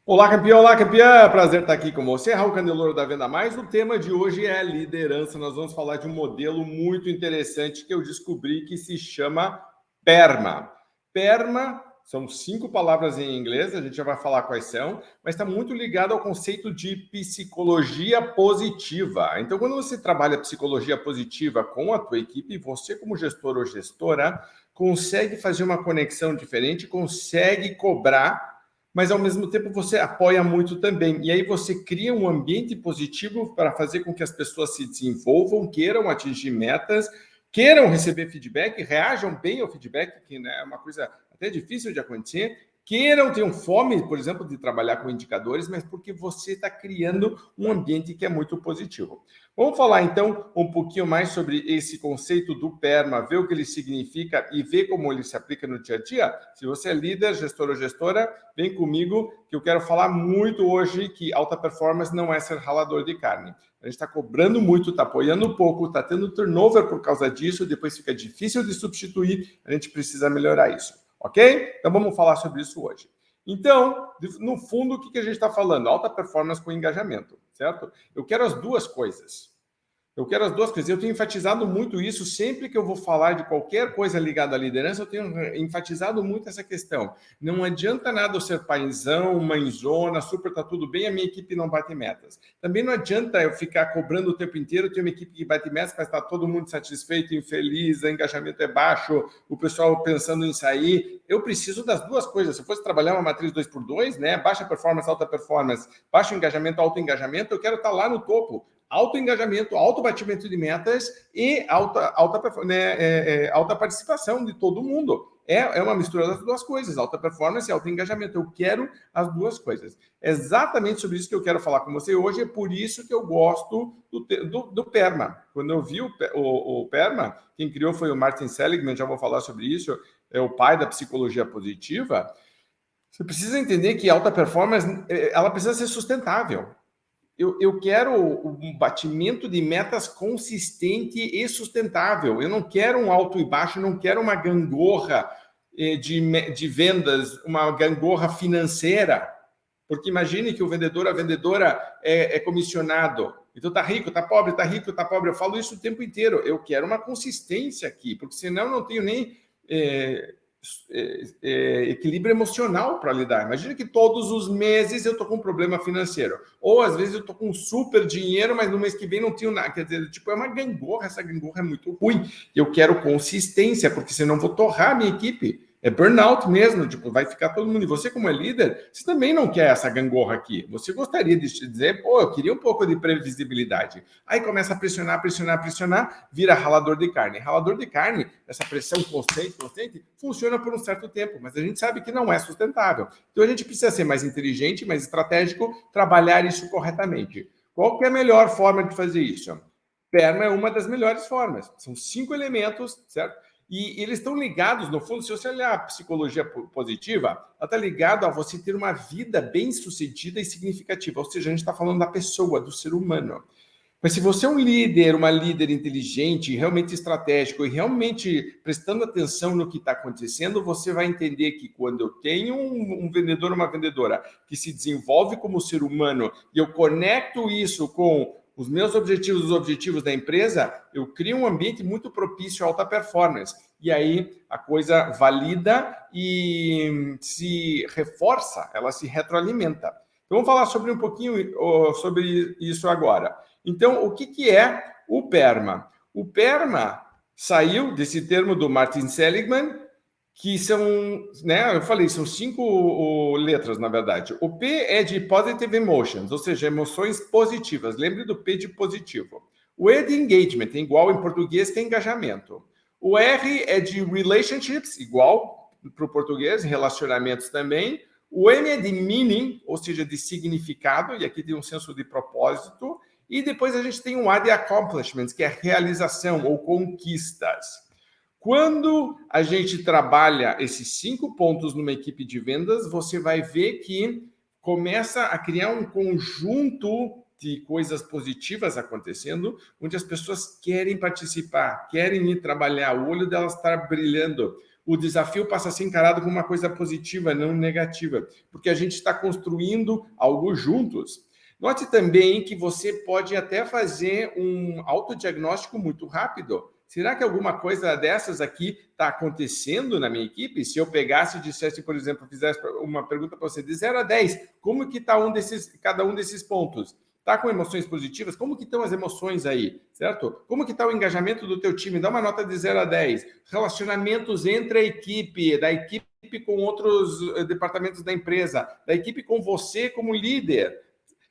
Olá, campeão! Olá, campeã! Prazer estar aqui com você, Raul Candeloro da Venda Mais. O tema de hoje é liderança. Nós vamos falar de um modelo muito interessante que eu descobri que se chama PERMA. PERMA são 5 palavras em inglês, a gente já vai falar quais são, mas está muito ligado ao conceito de psicologia positiva. Então, quando você trabalha psicologia positiva com a tua equipe, você como gestor ou gestora consegue fazer uma conexão diferente, consegue cobrar, mas ao mesmo tempo você apoia muito também. E aí você cria um ambiente positivo para fazer com que as pessoas se desenvolvam, queiram atingir metas, queiram receber feedback, reajam bem ao feedback, que é uma coisa até difícil de acontecer, queiram, tenham fome, por exemplo, de trabalhar com indicadores, mas porque você está criando um ambiente que é muito positivo. Vamos falar, então, um pouquinho mais sobre esse conceito do PERMA, ver o que ele significa e ver como ele se aplica no dia a dia. Se você é líder, gestor ou gestora, vem comigo, que eu quero falar muito hoje que alta performance não é ser ralador de carne. A gente está cobrando muito, está apoiando pouco, está tendo turnover por causa disso, depois fica difícil de substituir, a gente precisa melhorar isso. Ok? Então vamos falar sobre isso hoje. Então, no fundo, o que a gente está falando? Alta performance com engajamento, certo? Eu quero as duas coisas. Eu tenho enfatizado muito isso sempre que eu vou falar de qualquer coisa ligada à liderança, eu tenho enfatizado muito essa questão. Não adianta nada eu ser paizão, mãezona, super, tá tudo bem, a minha equipe não bate metas. Também não adianta eu ficar cobrando o tempo inteiro, ter uma equipe que bate metas, mas está todo mundo satisfeito, infeliz, o engajamento é baixo, o pessoal pensando em sair. Eu preciso das duas coisas. Se eu fosse trabalhar uma matriz 2x2, né, baixa performance, alta performance, baixo engajamento, alto engajamento, eu quero estar lá no topo. Alto engajamento, alto batimento de metas e alta participação de todo mundo. É uma mistura das duas coisas, alta performance e alto engajamento. Eu quero as duas coisas. É exatamente sobre isso que eu quero falar com você hoje, é por isso que eu gosto do PERMA. Quando eu vi o PERMA, quem criou foi o Martin Seligman, já vou falar sobre isso, é o pai da psicologia positiva. Você precisa entender que alta performance, ela precisa ser sustentável. Eu quero um batimento de metas consistente e sustentável. Eu não quero um alto e baixo, não quero uma gangorra de vendas, uma gangorra financeira. Porque imagine que o vendedor, a vendedora é comissionado. Então tá rico, tá pobre, tá rico, tá pobre. Eu falo isso o tempo inteiro. Eu quero uma consistência aqui, porque senão eu não tenho nem equilíbrio emocional para lidar. Imagina que todos os meses eu estou com um problema financeiro. Ou às vezes eu estou com super dinheiro, mas no mês que vem não tenho nada. Quer dizer, tipo, é uma gangorra, essa gangorra é muito ruim. Eu quero consistência, porque senão eu vou torrar a minha equipe. É burnout mesmo, tipo, vai ficar todo mundo. E você, como é líder, você também não quer essa gangorra aqui. Você gostaria de dizer, pô, eu queria um pouco de previsibilidade. Aí começa a pressionar, pressionar, pressionar, vira ralador de carne. Ralador de carne, essa pressão constante, funciona por um certo tempo, mas a gente sabe que não é sustentável. Então a gente precisa ser mais inteligente, mais estratégico, trabalhar isso corretamente. Qual que é a melhor forma de fazer isso? PERMA é uma das melhores formas. São 5 elementos, certo? E eles estão ligados, no fundo, se você olhar a psicologia positiva, ela está ligada a você ter uma vida bem-sucedida e significativa. Ou seja, a gente está falando da pessoa, do ser humano. Mas se você é um líder, uma líder inteligente, realmente estratégico e realmente prestando atenção no que está acontecendo, você vai entender que quando eu tenho um vendedor ou uma vendedora que se desenvolve como ser humano e eu conecto isso com os meus objetivos, os objetivos da empresa, eu crio um ambiente muito propício à alta performance. E aí a coisa valida e se reforça, ela se retroalimenta. Então vamos falar sobre um pouquinho sobre isso agora. Então, o que é o PERMA? O PERMA saiu desse termo do Martin Seligman, que são, né, eu falei, são 5 letras, na verdade. O P é de Positive Emotions, ou seja, emoções positivas. Lembre do P de positivo. O E de Engagement, igual em português, que é engajamento. O R é de Relationships, igual para o português, relacionamentos também. O M é de Meaning, ou seja, de significado, e aqui tem um senso de propósito. E depois a gente tem um A de Accomplishments, que é realização ou conquistas. Quando a gente trabalha esses 5 pontos numa equipe de vendas, você vai ver que começa a criar um conjunto de coisas positivas acontecendo, onde as pessoas querem participar, querem ir trabalhar, o olho delas está brilhando. o desafio passa a ser encarado como uma coisa positiva, não negativa, porque a gente está construindo algo juntos. Note também que você pode até fazer um autodiagnóstico muito rápido. Será que alguma coisa dessas aqui está acontecendo na minha equipe? Se eu pegasse e dissesse, por exemplo, fizesse uma pergunta para você de 0 a 10, como que está cada um desses pontos? Está com emoções positivas? Como que estão as emoções aí, certo? Como que está o engajamento do teu time? Dá uma nota de 0 a 10. Relacionamentos entre a equipe, da equipe com outros departamentos da empresa, da equipe com você como líder.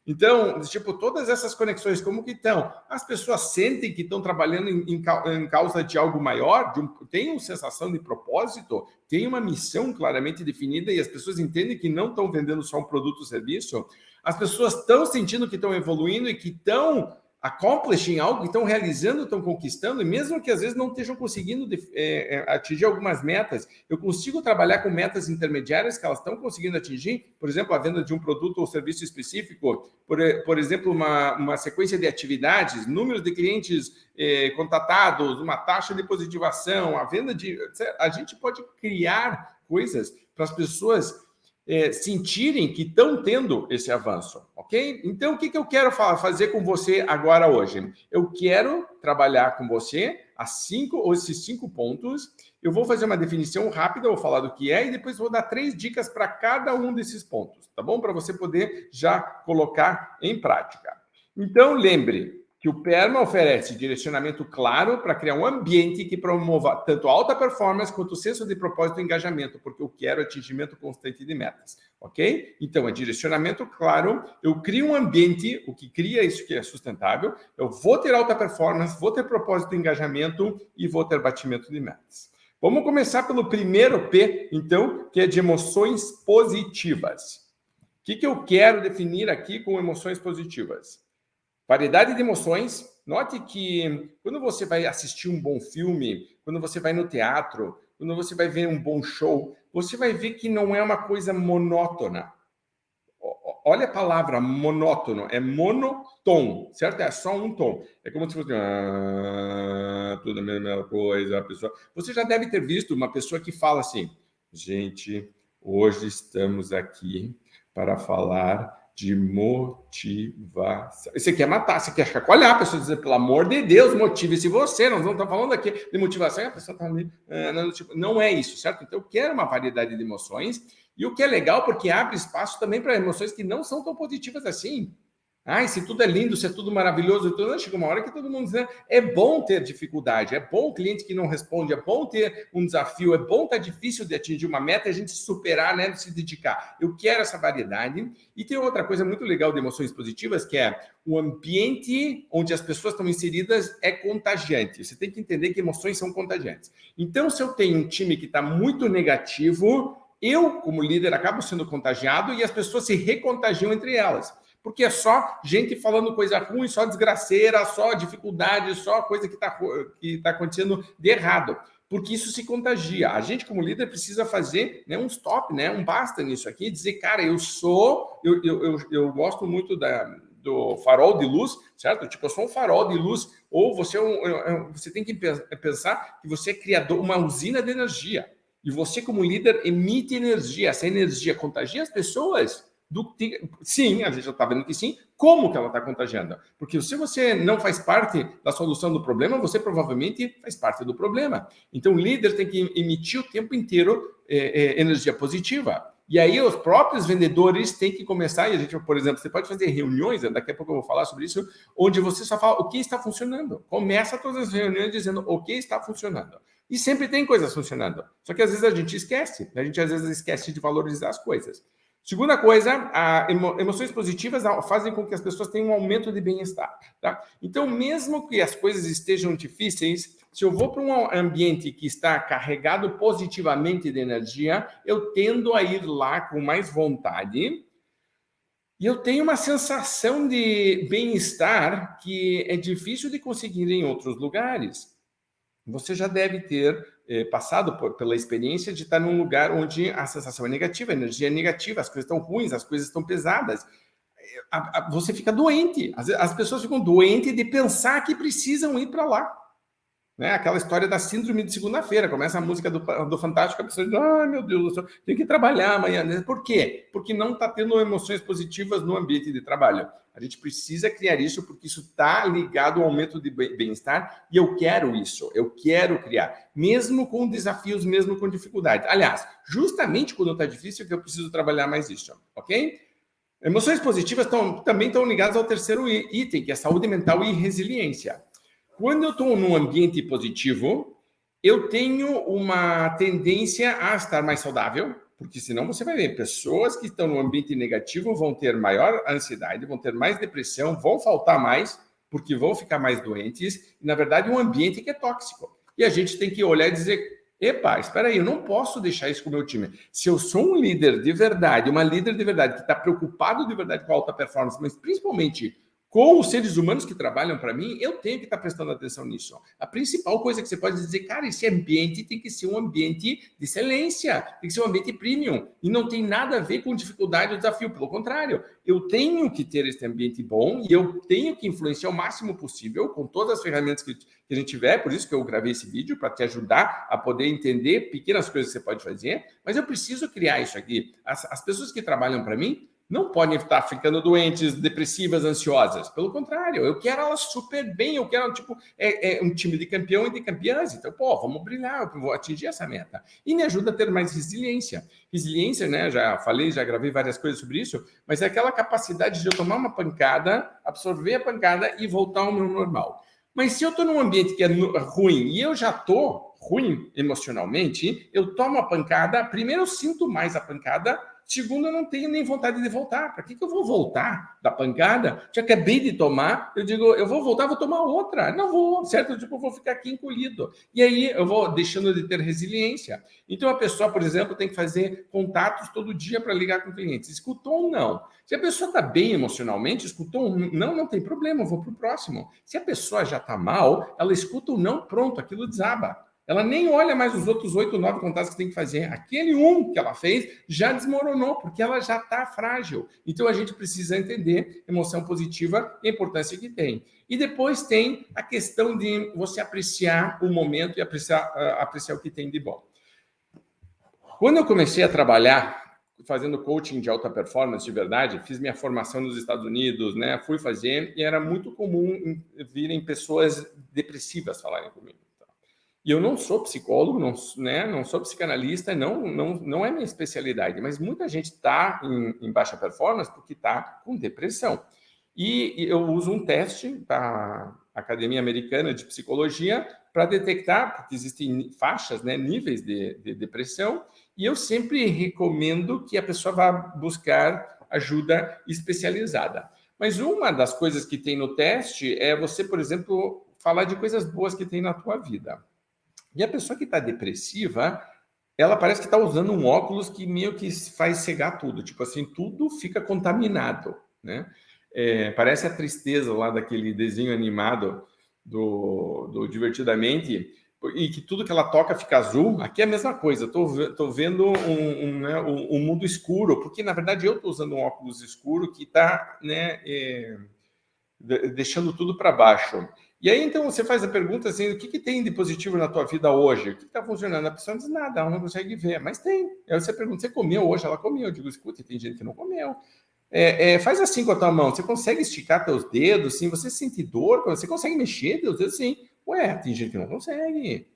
Então, tipo, todas essas conexões, como que estão? As pessoas sentem que estão trabalhando em causa de algo maior, tem uma sensação de propósito, tem uma missão claramente definida e as pessoas entendem que não estão vendendo só um produto ou serviço. As pessoas estão sentindo que estão evoluindo e que estão accomplishing algo, que estão realizando, estão conquistando, e mesmo que às vezes não estejam conseguindo atingir algumas metas, eu consigo trabalhar com metas intermediárias que elas estão conseguindo atingir, por exemplo, a venda de um produto ou serviço específico, por exemplo, uma sequência de atividades, números de clientes contatados, uma taxa de positivação, a venda de... A gente pode criar coisas para as pessoas sentirem que estão tendo esse avanço, ok? Então, o que eu quero fazer com você agora hoje? Eu quero trabalhar com você esses 5 pontos. Eu vou fazer uma definição rápida, vou falar do que é, e depois vou dar 3 dicas para cada um desses pontos, tá bom? Para você poder já colocar em prática. Então, lembre que o PERMA oferece direcionamento claro para criar um ambiente que promova tanto alta performance quanto o senso de propósito e engajamento, porque eu quero atingimento constante de metas, ok? Então, é direcionamento claro, eu crio um ambiente, o que cria isso que é sustentável, eu vou ter alta performance, vou ter propósito e engajamento e vou ter batimento de metas. Vamos começar pelo primeiro P, então, que é de emoções positivas. O que eu quero definir aqui com emoções positivas? Variedade de emoções. Note que quando você vai assistir um bom filme, quando você vai no teatro, quando você vai ver um bom show, você vai ver que não é uma coisa monótona. Olha a palavra monótono, é monotom, certo? É só um tom. É como se fosse tudo a mesma coisa, a pessoa. Você já deve ter visto uma pessoa que fala assim: gente, hoje estamos aqui para falar de motivação. Você quer matar, você quer chacoalhar a pessoa, dizer, pelo amor de Deus, motive-se você. Nós não estamos falando aqui de motivação e a pessoa está ali. Não é isso, certo? Então, eu quero uma variedade de emoções. E o que é legal, porque abre espaço também para emoções que não são tão positivas assim. Ai, se tudo é lindo, se é tudo maravilhoso, tudo, chega uma hora que todo mundo diz, é bom ter dificuldade, é bom o cliente que não responde, é bom ter um desafio, é bom estar difícil de atingir uma meta e a gente superar, né, se dedicar. Eu quero essa variedade. E tem outra coisa muito legal de emoções positivas, que é o ambiente onde as pessoas estão inseridas é contagiante. Você tem que entender que emoções são contagiantes. Então, se eu tenho um time que está muito negativo, eu, como líder, acabo sendo contagiado e as pessoas se recontagiam entre elas. Porque é só gente falando coisa ruim, só desgraceira, só dificuldade, só coisa que tá acontecendo de errado. Porque isso se contagia. A gente, como líder, precisa fazer, né, um stop, né, um basta nisso aqui, dizer, cara, eu gosto muito do farol de luz, certo? Tipo, eu sou um farol de luz, ou você tem que pensar que você é criador, uma usina de energia. E você, como líder, emite energia. Essa energia contagia as pessoas. Sim, a gente já está vendo que sim. Como que ela está contagiando? Porque se você não faz parte da solução do problema, você provavelmente faz parte do problema. Então, o líder tem que emitir o tempo inteiro energia positiva. E aí, os próprios vendedores têm que começar, e a gente, por exemplo, você pode fazer reuniões, daqui a pouco eu vou falar sobre isso, onde você só fala o que está funcionando. Começa todas as reuniões dizendo o que está funcionando. E sempre tem coisas funcionando. Só que às vezes a gente esquece. A gente às vezes esquece de valorizar as coisas. Segunda coisa, emoções positivas fazem com que as pessoas tenham um aumento de bem-estar. Tá? Então, mesmo que as coisas estejam difíceis, se eu vou para um ambiente que está carregado positivamente de energia, eu tendo a ir lá com mais vontade e eu tenho uma sensação de bem-estar que é difícil de conseguir em outros lugares. Você já deve ter passado pela experiência de estar num lugar onde a sensação é negativa, a energia é negativa, as coisas estão ruins, as coisas estão pesadas. Você fica doente. As pessoas ficam doentes de pensar que precisam ir para lá. Né? Aquela história da síndrome de segunda-feira. Começa a música do Fantástico, a pessoa diz, ai meu Deus do céu, tenho que trabalhar amanhã. Por quê? Porque não está tendo emoções positivas no ambiente de trabalho. A gente precisa criar isso porque isso está ligado ao aumento de bem-estar e eu quero isso, eu quero criar, mesmo com desafios, mesmo com dificuldades. Aliás, justamente quando está difícil que eu preciso trabalhar mais isso, ok? Emoções positivas também estão ligadas ao terceiro item, que é saúde mental e resiliência. Quando eu estou num ambiente positivo, eu tenho uma tendência a estar mais saudável, porque senão você vai ver, pessoas que estão no ambiente negativo vão ter maior ansiedade, vão ter mais depressão, vão faltar mais, porque vão ficar mais doentes, e na verdade um ambiente que é tóxico. E a gente tem que olhar e dizer, epa, espera aí, eu não posso deixar isso com o meu time. Se eu sou um líder de verdade, uma líder de verdade, que está preocupado de verdade com a alta performance, mas principalmente com os seres humanos que trabalham para mim, eu tenho que estar prestando atenção nisso. A principal coisa que você pode dizer, cara, esse ambiente tem que ser um ambiente de excelência, tem que ser um ambiente premium, e não tem nada a ver com dificuldade ou desafio, pelo contrário, eu tenho que ter esse ambiente bom e eu tenho que influenciar o máximo possível com todas as ferramentas que a gente tiver, por isso que eu gravei esse vídeo, para te ajudar a poder entender pequenas coisas que você pode fazer, mas eu preciso criar isso aqui. As pessoas que trabalham para mim, não podem estar ficando doentes, depressivas, ansiosas. Pelo contrário, eu quero elas super bem, eu quero, tipo, um time de campeão e de campeãs. Então, pô, vamos brilhar, eu vou atingir essa meta. E me ajuda a ter mais resiliência. Resiliência, né, já falei, já gravei várias coisas sobre isso, mas é aquela capacidade de eu tomar uma pancada, absorver a pancada e voltar ao meu normal. Mas se eu estou num ambiente que é ruim e eu já estou ruim emocionalmente, eu tomo a pancada, primeiro eu sinto mais a pancada, segundo, eu não tenho nem vontade de voltar. Para que eu vou voltar da pancada? Já acabei de tomar, eu digo, eu vou voltar, vou tomar outra. Não vou, certo? Tipo, eu vou ficar aqui encolhido. E aí eu vou deixando de ter resiliência. Então a pessoa, por exemplo, tem que fazer contatos todo dia para ligar com clientes. Escutou um não. Se a pessoa está bem emocionalmente, escutou um não, não tem problema, eu vou para o próximo. Se a pessoa já está mal, ela escuta o não, pronto, aquilo desaba. Ela nem olha mais os outros 8, 9 contatos que tem que fazer. Aquele que ela fez já desmoronou, porque ela já está frágil. Então, a gente precisa entender emoção positiva e a importância que tem. E depois tem a questão de você apreciar o momento e apreciar o que tem de bom. Quando eu comecei a trabalhar fazendo coaching de alta performance de verdade, fiz minha formação nos Estados Unidos, né? Fui fazer e era muito comum virem pessoas depressivas falarem comigo. E eu não sou psicólogo, não sou psicanalista, não é minha especialidade, mas muita gente está em baixa performance porque está com depressão. E eu uso um teste da Academia Americana de Psicologia para detectar, porque existem faixas, né, níveis de depressão, e eu sempre recomendo que a pessoa vá buscar ajuda especializada. Mas uma das coisas que tem no teste é você, por exemplo, falar de coisas boas que tem na tua vida. E a pessoa que está depressiva, ela parece que está usando um óculos que meio que faz cegar tudo. Tipo assim, tudo fica contaminado, né? Parece a tristeza lá daquele desenho animado do Divertidamente, e que tudo que ela toca fica azul. Aqui é a mesma coisa. Estou vendo um mundo escuro, porque, na verdade, eu estou usando um óculos escuro que está, né, deixando tudo para baixo. E aí, então, você faz a pergunta assim, o que tem de positivo na tua vida hoje? O que está funcionando? A pessoa não diz nada, ela não consegue ver, mas tem. Aí você pergunta, você comeu hoje? Ela comeu. Eu digo, escuta, tem gente que não comeu. Faz assim com a tua mão, você consegue esticar teus dedos, sim? Você sente dor? Você consegue mexer teus dedos? Sim. Ué, tem gente que não consegue.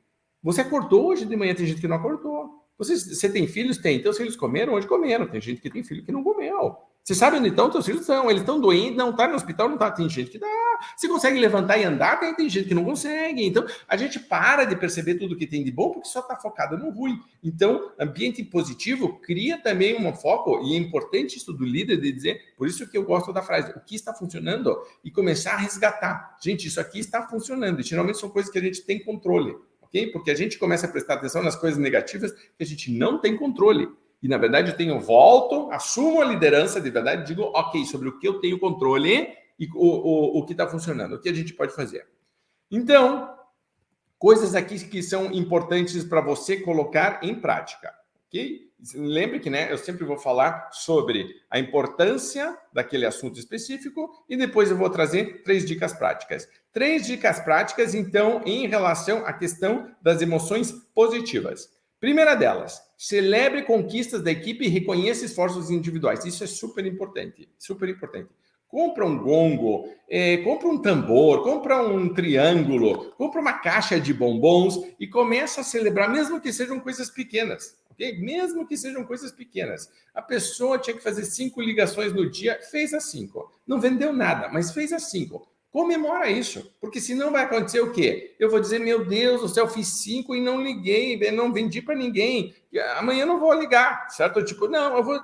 Você acordou hoje de manhã, tem gente que não acordou. Você tem filhos? Tem. Teus filhos comeram? Hoje comeram. Tem gente que tem filho que não comeu. Você sabe onde estão teus filhos? Estão. Eles estão doentes, não está no hospital, não está. Tem gente que dá. Você consegue levantar e andar? Tem gente que não consegue. Então, a gente para de perceber tudo que tem de bom porque só está focado no ruim. Então, ambiente positivo cria também um foco, e é importante isso do líder de dizer, por isso que eu gosto da frase, o que está funcionando, e começar a resgatar. Gente, isso aqui está funcionando. E geralmente são coisas que a gente tem controle, ok? Porque a gente começa a prestar atenção nas coisas negativas que a gente não tem controle. E, na verdade, volto, assumo a liderança de verdade, digo, ok, sobre o que eu tenho controle e o que está funcionando, o que a gente pode fazer. Então, coisas aqui que são importantes para você colocar em prática, ok? Lembre que, né, eu sempre vou falar sobre a importância daquele assunto específico e depois eu vou trazer 3 dicas práticas. 3 dicas práticas, então, em relação à questão das emoções positivas. Primeira delas, celebre conquistas da equipe e reconheça esforços individuais. Isso é super importante, super importante. Compra um gongo, compra um tambor, compra um triângulo, compra uma caixa de bombons e começa a celebrar, mesmo que sejam coisas pequenas, ok? Mesmo que sejam coisas pequenas. A pessoa tinha que fazer 5 ligações no dia, fez as 5. Não vendeu nada, mas fez as 5. Comemora isso, porque senão vai acontecer o quê? Eu vou dizer, meu Deus do céu, fiz 5 e não liguei, não vendi para ninguém. Amanhã eu não vou ligar, certo? Tipo, não, eu vou,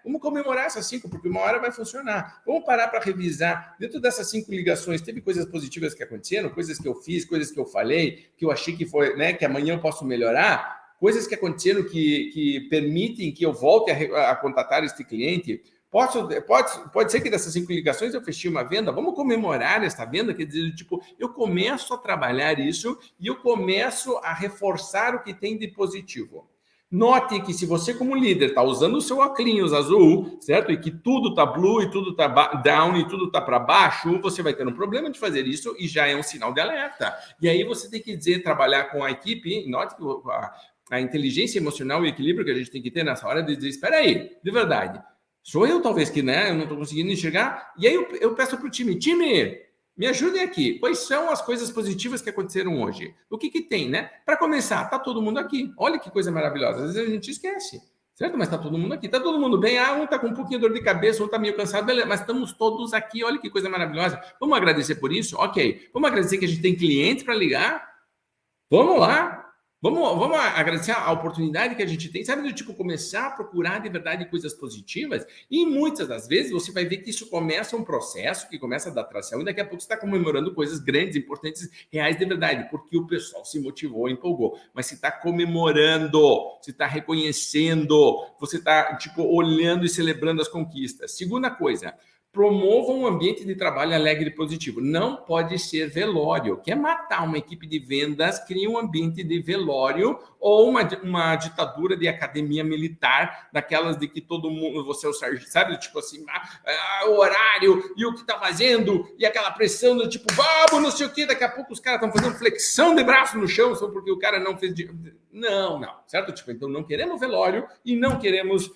vamos comemorar essas 5, porque uma hora vai funcionar. Vamos parar para revisar. Dentro dessas 5 ligações, teve coisas positivas que aconteceram, coisas que eu fiz, coisas que eu falei, que eu achei que foi, né, que amanhã eu posso melhorar, coisas que aconteceram que permitem que eu volte a contatar este cliente. Pode ser que dessas 5 ligações eu fechei uma venda, vamos comemorar essa venda, quer dizer, tipo, eu começo a trabalhar isso e eu começo a reforçar o que tem de positivo. Note que se você como líder está usando o seu óculos azul, certo? E que tudo está blue e tudo está down e tudo está para baixo, você vai ter um problema de fazer isso e já é um sinal de alerta. E aí você tem que trabalhar com a equipe, note que a inteligência emocional e o equilíbrio que a gente tem que ter nessa hora de dizer, espera aí, de verdade, sou eu talvez que, né, eu não estou conseguindo enxergar. E aí eu peço para o time, me ajudem aqui. Quais são as coisas positivas que aconteceram hoje? O que tem, né? Para começar, tá todo mundo aqui. Olha que coisa maravilhosa. Às vezes a gente esquece, certo? Mas tá todo mundo aqui. Tá todo mundo bem. Um tá com um pouquinho de dor de cabeça, um tá meio cansado. Beleza, mas estamos todos aqui. Olha que coisa maravilhosa. Vamos agradecer por isso? Ok. Vamos agradecer que a gente tem clientes para ligar? Vamos lá. Vamos agradecer a oportunidade que a gente tem, sabe, do tipo, começar a procurar de verdade coisas positivas, e muitas das vezes você vai ver que isso começa um processo que começa a dar tração, e daqui a pouco você está comemorando coisas grandes, importantes, reais de verdade, porque o pessoal se motivou, empolgou, mas se está comemorando, se está reconhecendo, você está, tipo, olhando e celebrando as conquistas. Segunda coisa, promova um ambiente de trabalho alegre e positivo. Não pode ser velório. Quer matar uma equipe de vendas, cria um ambiente de velório ou uma ditadura de academia militar, daquelas de que todo mundo, você é o sargento, sabe? Tipo assim, o horário e o que tá fazendo, e aquela pressão do tipo, vamos, não sei o quê, daqui a pouco os caras estão fazendo flexão de braço no chão só porque o cara não fez... Não, certo? Tipo, então não queremos velório e não queremos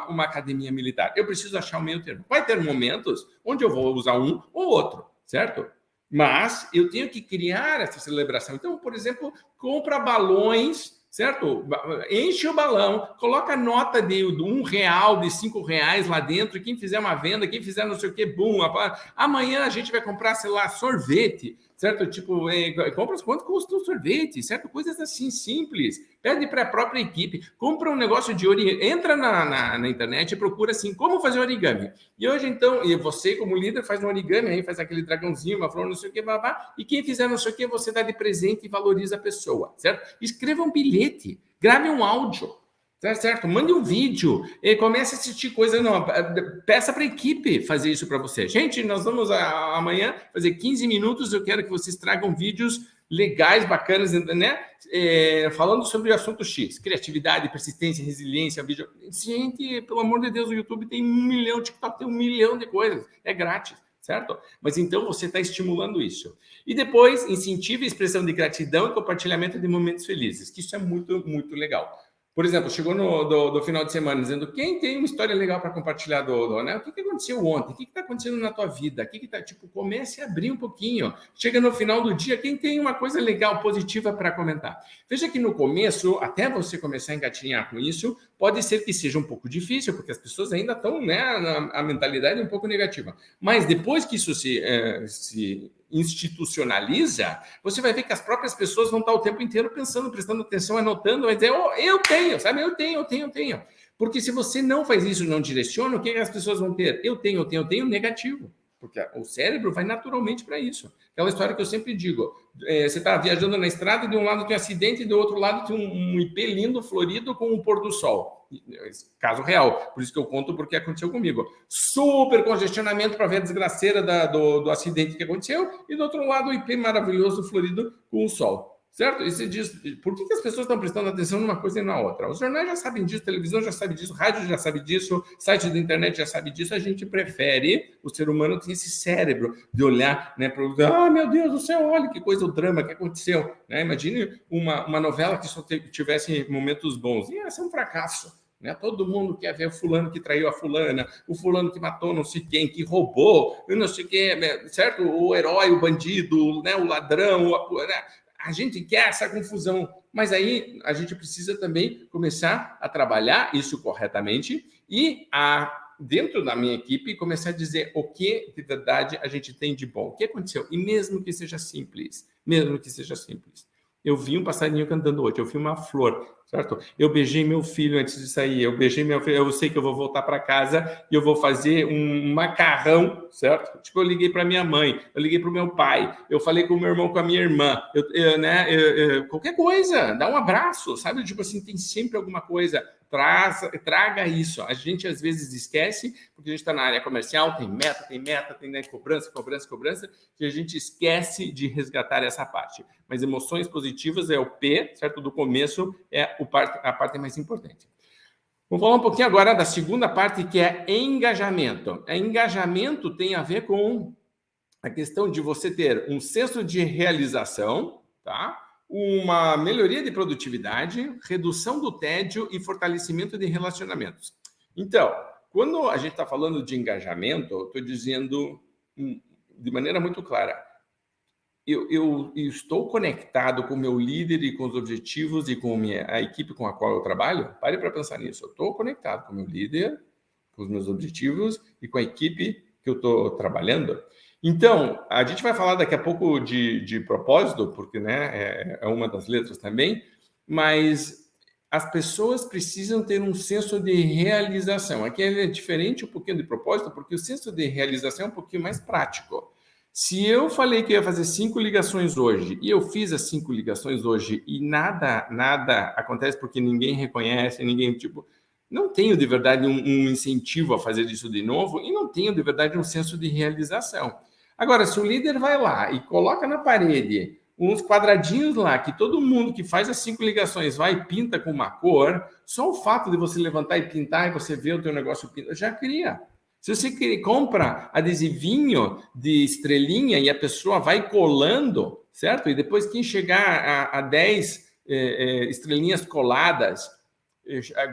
uma academia militar. Eu preciso achar o meio termo. Vai ter momentos onde eu vou usar um ou outro, certo? Mas eu tenho que criar essa celebração. Então, por exemplo, compra balões, certo? Enche o balão, coloca nota de R$1, de R$5 lá dentro, e quem fizer uma venda, quem fizer não sei o que, bum, amanhã a gente vai comprar, sei lá, sorvete, certo? Tipo, compra quanto custa um sorvete, certo? Coisas assim simples. Pede para a própria equipe, compra um negócio de origami, entra na internet e procura assim, como fazer origami. E hoje, então, e você como líder faz um origami, aí faz aquele dragãozinho, uma flor, não sei o que, babá, e quem fizer não sei o que, você dá de presente e valoriza a pessoa, certo? Escreva um bilhete, grave um áudio, certo? Mande um vídeo, comece a assistir coisa, não, peça para a equipe fazer isso para você. Gente, nós vamos amanhã fazer 15 minutos, eu quero que vocês tragam vídeos legais, bacanas, né? Falando sobre o assunto X, criatividade, persistência, resiliência, vídeo. Gente, pelo amor de Deus, o YouTube tem 1 milhão, o TikTok tem 1 milhão de coisas, é grátis, certo? Mas então você está estimulando isso. E depois, incentive a expressão de gratidão e compartilhamento de momentos felizes, que isso é muito, muito legal. Por exemplo, chegou do final de semana dizendo quem tem uma história legal para compartilhar né? O que aconteceu ontem? O que está acontecendo na tua vida? O que está, tipo, comece a abrir um pouquinho. Chega no final do dia, quem tem uma coisa legal, positiva para comentar. Veja que no começo, até você começar a engatinhar com isso, pode ser que seja um pouco difícil, porque as pessoas ainda estão, né, a mentalidade um pouco negativa. Mas depois que isso se institucionaliza, você vai ver que as próprias pessoas vão estar o tempo inteiro pensando, prestando atenção, anotando, vai dizer, eu tenho, sabe? Eu tenho. Porque se você não faz isso, não direciona, o que as pessoas vão ter? Eu tenho negativo. Porque o cérebro vai naturalmente para isso. Aquela história que eu sempre digo, você está viajando na estrada e de um lado tem um acidente e do outro lado tem um IP lindo, florido, com um pôr do sol. Caso real, por isso que eu conto porque aconteceu comigo. Super congestionamento para ver a desgraceira do acidente que aconteceu, e do outro lado o IP maravilhoso, florido, com o sol. certo? E você diz, por que as pessoas estão prestando atenção numa coisa e na outra? Os jornais já sabem disso, televisão já sabe disso, rádio já sabe disso, site da internet já sabe disso. A gente prefere, o ser humano tem esse cérebro de olhar, né, para meu Deus do céu, olha que coisa, o drama que aconteceu. Né? Imagine uma novela que só tivesse momentos bons. Ia ser um fracasso. Né? Todo mundo quer ver o fulano que traiu a fulana, o fulano que matou não sei quem, que roubou, não sei quem, certo? O herói, o bandido, né? O ladrão, a gente quer essa confusão, mas aí a gente precisa também começar a trabalhar isso corretamente e dentro da minha equipe começar a dizer o que de verdade a gente tem de bom, o que aconteceu, e mesmo que seja simples, eu vi um passarinho cantando hoje, eu vi uma flor, certo? Eu beijei meu filho antes de sair, eu beijei meu filho, eu sei que eu vou voltar para casa e eu vou fazer um macarrão, certo? Tipo, eu liguei para minha mãe, eu liguei para o meu pai, eu falei com o meu irmão, com a minha irmã, qualquer coisa, dá um abraço, sabe? Tipo assim, tem sempre alguma coisa. Traga isso. A gente às vezes esquece, porque a gente está na área comercial, tem meta, tem né, cobrança, que a gente esquece de resgatar essa parte. Mas emoções positivas é o P, certo? Do começo é a parte mais importante. Vamos falar um pouquinho agora da segunda parte, que é engajamento. Engajamento tem a ver com a questão de você ter um senso de realização, tá? Uma melhoria de produtividade, redução do tédio e fortalecimento de relacionamentos. Então, quando a gente está falando de engajamento, eu estou dizendo de maneira muito clara, eu estou conectado com o meu líder e com os objetivos e com a equipe com a qual eu trabalho? Pare para pensar nisso. Eu estou conectado com o meu líder, com os meus objetivos e com a equipe que eu estou trabalhando. Então, a gente vai falar daqui a pouco de propósito, porque né, é uma das letras também, mas as pessoas precisam ter um senso de realização. Aqui é diferente um pouquinho de propósito, porque o senso de realização é um pouquinho mais prático. Se eu falei que ia fazer 5 ligações hoje, e eu fiz as 5 ligações hoje, e nada acontece porque ninguém reconhece, não tenho de verdade um incentivo a fazer isso de novo e não tenho de verdade um senso de realização. Agora, se o líder vai lá e coloca na parede uns quadradinhos lá, que todo mundo que faz as 5 ligações vai e pinta com uma cor, só o fato de você levantar e pintar e você ver o teu negócio pintar, já cria. Se você compra adesivinho de estrelinha e a pessoa vai colando, certo? E depois quem chegar a 10 estrelinhas coladas,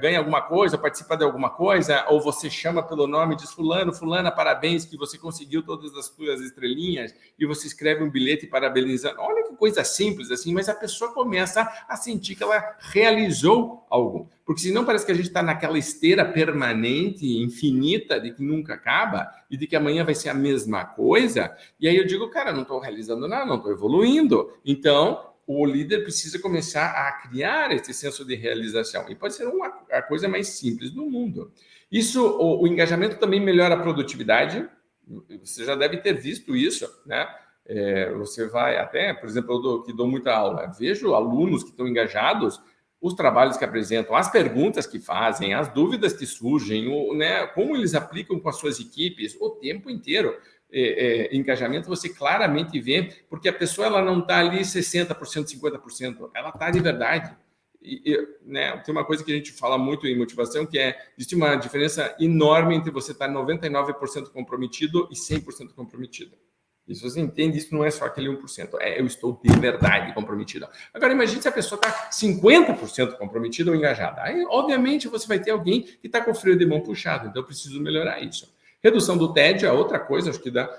ganha alguma coisa, participa de alguma coisa, ou você chama pelo nome, diz fulano, fulana, parabéns que você conseguiu todas as suas estrelinhas, e você escreve um bilhete parabenizando. Olha que coisa simples assim, mas a pessoa começa a sentir que ela realizou algo. Porque senão parece que a gente está naquela esteira permanente, infinita, de que nunca acaba, e de que amanhã vai ser a mesma coisa, e aí eu digo, cara, não estou realizando nada, não estou evoluindo. Então, o líder precisa começar a criar esse senso de realização. E pode ser a coisa mais simples do mundo. Isso, o engajamento também melhora a produtividade. Você já deve ter visto isso, né? Você vai até, por exemplo, eu dou muita aula, vejo alunos que estão engajados, os trabalhos que apresentam, as perguntas que fazem, as dúvidas que surgem, né, como eles aplicam com as suas equipes o tempo inteiro. Engajamento, você claramente vê, porque a pessoa ela não está ali 60%, 50%, ela está de verdade. Né, tem uma coisa que a gente fala muito em motivação, que existe uma diferença enorme entre você estar 99% comprometido e 100% comprometido. E se você entende, isso não é só aquele 1%. Eu estou de verdade comprometido. Agora, imagine se a pessoa está 50% comprometida ou engajada. Aí, obviamente, você vai ter alguém que está com o freio de mão puxado. Então, eu preciso melhorar isso. Redução do tédio é outra coisa, acho que dá.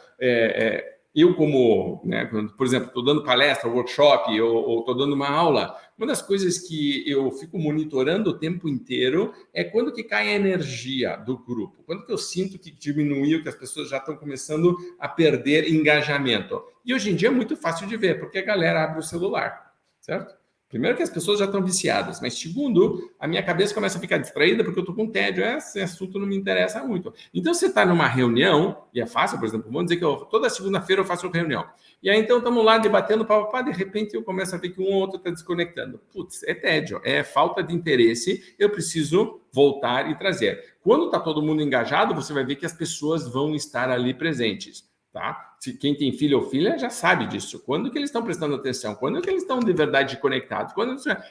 Eu, como, né, por exemplo, estou dando palestra, workshop, ou estou dando uma aula, uma das coisas que eu fico monitorando o tempo inteiro é quando que cai a energia do grupo, quando que eu sinto que diminuiu, que as pessoas já estão começando a perder engajamento. E hoje em dia é muito fácil de ver, porque a galera abre o celular, certo? Primeiro que as pessoas já estão viciadas, mas segundo, a minha cabeça começa a ficar distraída porque eu estou com tédio, esse assunto não me interessa muito. Então, você está numa reunião, e é fácil, por exemplo, vamos dizer que toda segunda-feira eu faço uma reunião. E aí, então, estamos lá debatendo, de repente eu começo a ver que um ou outro está desconectando. Putz, é tédio, é falta de interesse, eu preciso voltar e trazer. Quando está todo mundo engajado, você vai ver que as pessoas vão estar ali presentes, tá? quem tem filho ou filha já sabe disso. Quando que eles estão prestando atenção? Quando que eles estão de verdade conectados?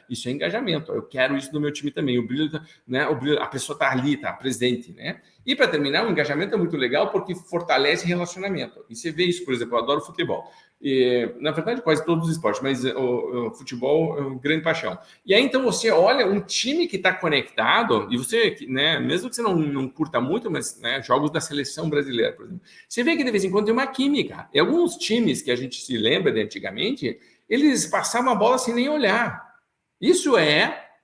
Isso é engajamento. Eu quero isso no meu time também. O brilho, né? A pessoa está ali, está presente, né? E para terminar, o engajamento é muito legal porque fortalece relacionamento. E você vê isso, por exemplo, eu adoro futebol. E, na verdade, quase todos os esportes, mas o futebol é uma grande paixão. E aí, então, você olha um time que está conectado, e você, né, mesmo que você não curta muito, mas né, jogos da seleção brasileira, por exemplo, você vê que de vez em quando tem uma química. E alguns times que a gente se lembra de antigamente, eles passavam a bola sem nem olhar. Isso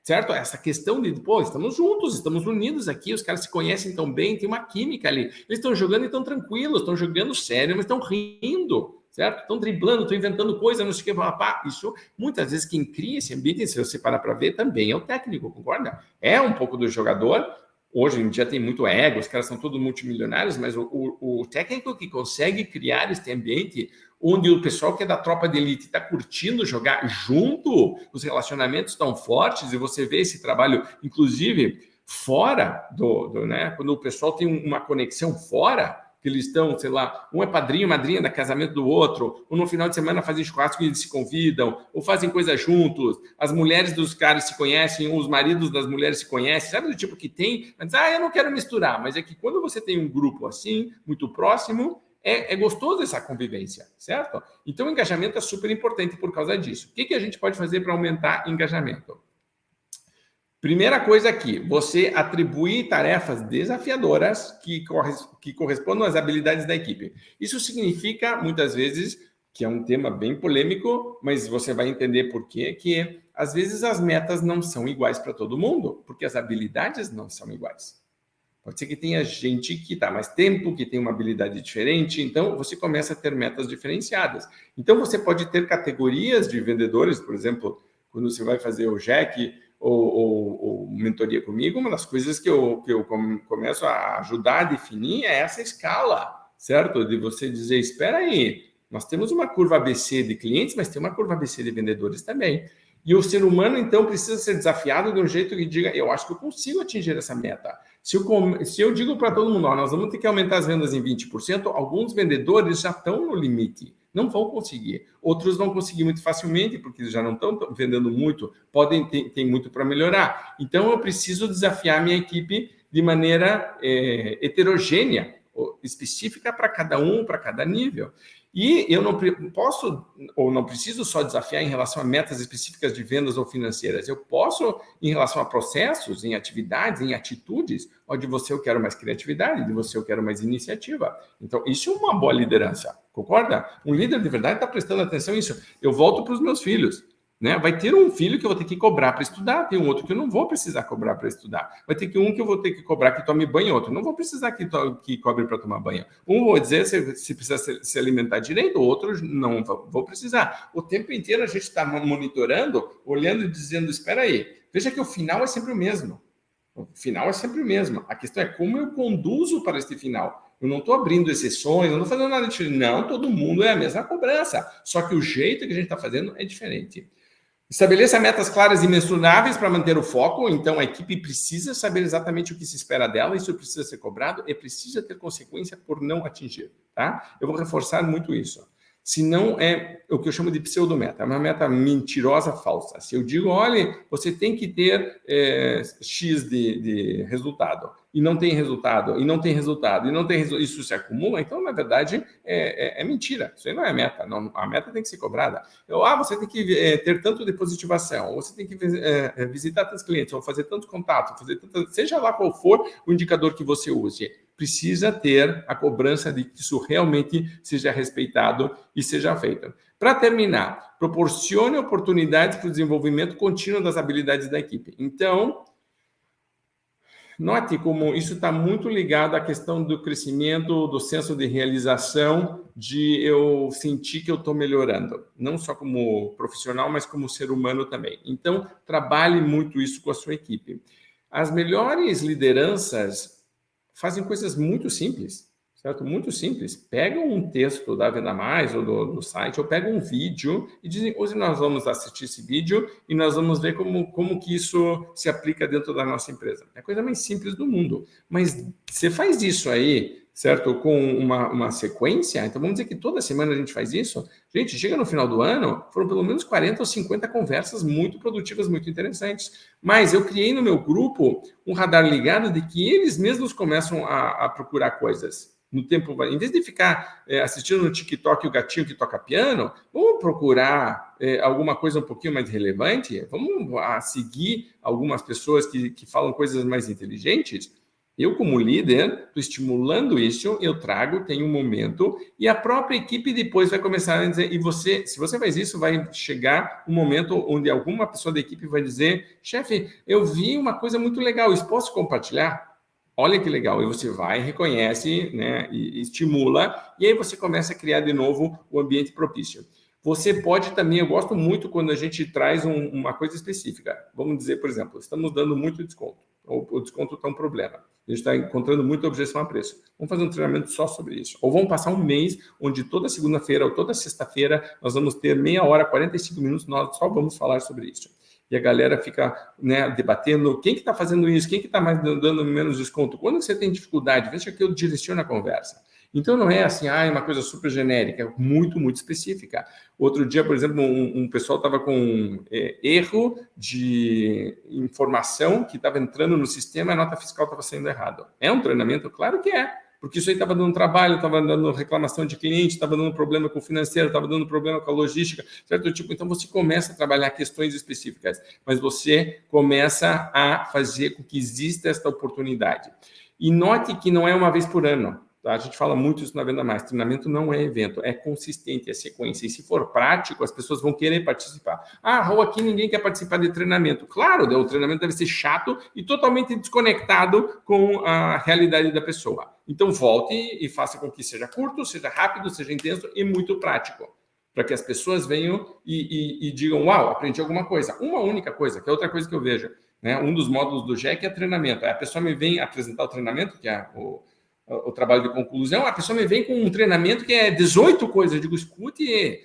certo? Essa questão de, pô, estamos juntos, estamos unidos aqui, os caras se conhecem tão bem, tem uma química ali. Eles estão jogando e estão tranquilos, estão jogando sério, mas estão rindo, certo? Estão driblando, estão inventando coisa, não sei o que, pá. Isso, muitas vezes, quem cria esse ambiente, se você parar para ver, também é o técnico, concorda? É um pouco do jogador. Hoje em dia tem muito ego, os caras são todos multimilionários, mas o técnico que consegue criar este ambiente onde o pessoal que é da tropa de elite está curtindo jogar junto, os relacionamentos estão fortes, e você vê esse trabalho, inclusive, fora né? Quando o pessoal tem uma conexão fora, que eles estão, sei lá, um é padrinho, madrinha do casamento do outro, ou no final de semana fazem churrasco e eles se convidam, ou fazem coisas juntos, as mulheres dos caras se conhecem, ou os maridos das mulheres se conhecem, sabe do tipo que tem? Mas, eu não quero misturar, mas é que quando você tem um grupo assim, muito próximo, é gostoso essa convivência, certo? Então, o engajamento é super importante por causa disso. O que a gente pode fazer para aumentar engajamento? Primeira coisa aqui, você atribui tarefas desafiadoras que correspondam às habilidades da equipe. Isso significa, muitas vezes, que é um tema bem polêmico, mas você vai entender por quê, que às vezes as metas não são iguais para todo mundo, porque as habilidades não são iguais. Pode ser que tenha gente que está mais tempo, que tem uma habilidade diferente, então você começa a ter metas diferenciadas. Então você pode ter categorias de vendedores, por exemplo, quando você vai fazer o JEC ou mentoria comigo, uma das coisas que eu começo a ajudar a definir é essa escala, certo? De você dizer, espera aí, nós temos uma curva ABC de clientes, mas tem uma curva ABC de vendedores também. E o ser humano, então, precisa ser desafiado de um jeito que diga, eu acho que eu consigo atingir essa meta. Se eu digo para todo mundo, nós vamos ter que aumentar as vendas em 20%, alguns vendedores já estão no limite, não vão conseguir. Outros vão conseguir muito facilmente, porque eles já não estão vendendo muito, tem muito para melhorar. Então, eu preciso desafiar minha equipe de maneira heterogênea, específica para cada um, para cada nível. E eu não posso ou não preciso só desafiar em relação a metas específicas de vendas ou financeiras. Eu posso, em relação a processos, em atividades, em atitudes, de você eu quero mais criatividade, de você eu quero mais iniciativa. Então, isso é uma boa liderança, concorda? Um líder de verdade está prestando atenção nisso. Eu volto para os meus filhos. Né? Vai ter um filho que eu vou ter que cobrar para estudar, tem um outro que eu não vou precisar cobrar para estudar. Vai ter um que eu vou ter que cobrar que tome banho, outro não vou precisar que cobre para tomar banho. Um vou dizer se precisa se alimentar direito, o outro não vou precisar. O tempo inteiro a gente está monitorando, olhando e dizendo, espera aí, veja que o final é sempre o mesmo. O final é sempre o mesmo. A questão é como eu conduzo para este final. Eu não estou abrindo exceções, eu não estou fazendo nada diferente. Não, todo mundo é a mesma cobrança. Só que o jeito que a gente está fazendo é diferente. Estabeleça metas claras e mensuráveis para manter o foco. Então, a equipe precisa saber exatamente o que se espera dela, isso precisa ser cobrado e precisa ter consequência por não atingir, tá? Eu vou reforçar muito isso. Se não é o que eu chamo de pseudometa, é uma meta mentirosa, falsa. Se eu digo, olha, você tem que ter X de resultado, e não tem resultado, e não tem resultado, e não tem resultado, isso se acumula, então, na verdade, é mentira. Isso aí não é meta. Não, a meta tem que ser cobrada. Você tem que ter tanto de positivação, ou você tem que visitar tantos clientes, ou fazer tantos contatos, seja lá qual for o indicador que você use. Precisa ter a cobrança de que isso realmente seja respeitado e seja feito. Para terminar, proporcione oportunidades para o desenvolvimento contínuo das habilidades da equipe. Então, note como isso está muito ligado à questão do crescimento, do senso de realização, de eu sentir que eu estou melhorando, não só como profissional, mas como ser humano também. Então, trabalhe muito isso com a sua equipe. As melhores lideranças fazem coisas muito simples, certo? Muito simples. Pega um texto da Venda Mais ou do site, ou pega um vídeo e dizem, hoje nós vamos assistir esse vídeo e nós vamos ver como que isso se aplica dentro da nossa empresa. É a coisa mais simples do mundo. Mas você faz isso aí, certo? Com uma sequência, então vamos dizer que toda semana a gente faz isso. Gente, chega no final do ano, foram pelo menos 40 ou 50 conversas muito produtivas, muito interessantes. Mas eu criei no meu grupo um radar ligado de que eles mesmos começam a procurar coisas. No tempo, em vez de ficar assistindo no TikTok o gatinho que toca piano, vamos procurar alguma coisa um pouquinho mais relevante, vamos seguir algumas pessoas que falam coisas mais inteligentes. Eu, como líder, estou estimulando isso, eu trago, tenho um momento, e a própria equipe depois vai começar a dizer, se você faz isso, vai chegar um momento onde alguma pessoa da equipe vai dizer, chefe, eu vi uma coisa muito legal, isso posso compartilhar? Olha que legal, e você vai, reconhece, né, e estimula, e aí você começa a criar de novo o ambiente propício. Você pode também, eu gosto muito quando a gente traz uma coisa específica. Vamos dizer, por exemplo, estamos dando muito desconto, ou o desconto está um problema. A gente está encontrando muita objeção a preço. Vamos fazer um treinamento só sobre isso. Ou vamos passar um mês onde toda segunda-feira ou toda sexta-feira nós vamos ter meia hora, 45 minutos, nós só vamos falar sobre isso. E a galera fica, né, debatendo quem que está fazendo isso, quem que está mais dando menos desconto. Quando você tem dificuldade, veja que eu direciono a conversa. Então, não é assim, uma coisa super genérica, é muito, muito específica. Outro dia, por exemplo, um pessoal estava com erro de informação que estava entrando no sistema e a nota fiscal estava saindo errada. É um treinamento? Claro que é. Porque isso aí estava dando trabalho, estava dando reclamação de cliente, estava dando problema com o financeiro, estava dando problema com a logística, certo? Tipo, então você começa a trabalhar questões específicas, mas você começa a fazer com que exista esta oportunidade. E note que não é uma vez por ano. Tá? A gente fala muito isso na Venda Mais. Treinamento não é evento, é consistente, é sequência. E se for prático, as pessoas vão querer participar. Raul, aqui ninguém quer participar de treinamento. Claro, o treinamento deve ser chato e totalmente desconectado com a realidade da pessoa. Então, volte e faça com que seja curto, seja rápido, seja intenso e muito prático. Para que as pessoas venham e digam, uau, aprendi alguma coisa. Uma única coisa, que é outra coisa que eu vejo. Né? Um dos módulos do GEC é treinamento. Aí a pessoa me vem apresentar o treinamento, que é o trabalho de conclusão, a pessoa me vem com um treinamento que é 18 coisas. Eu digo, escute,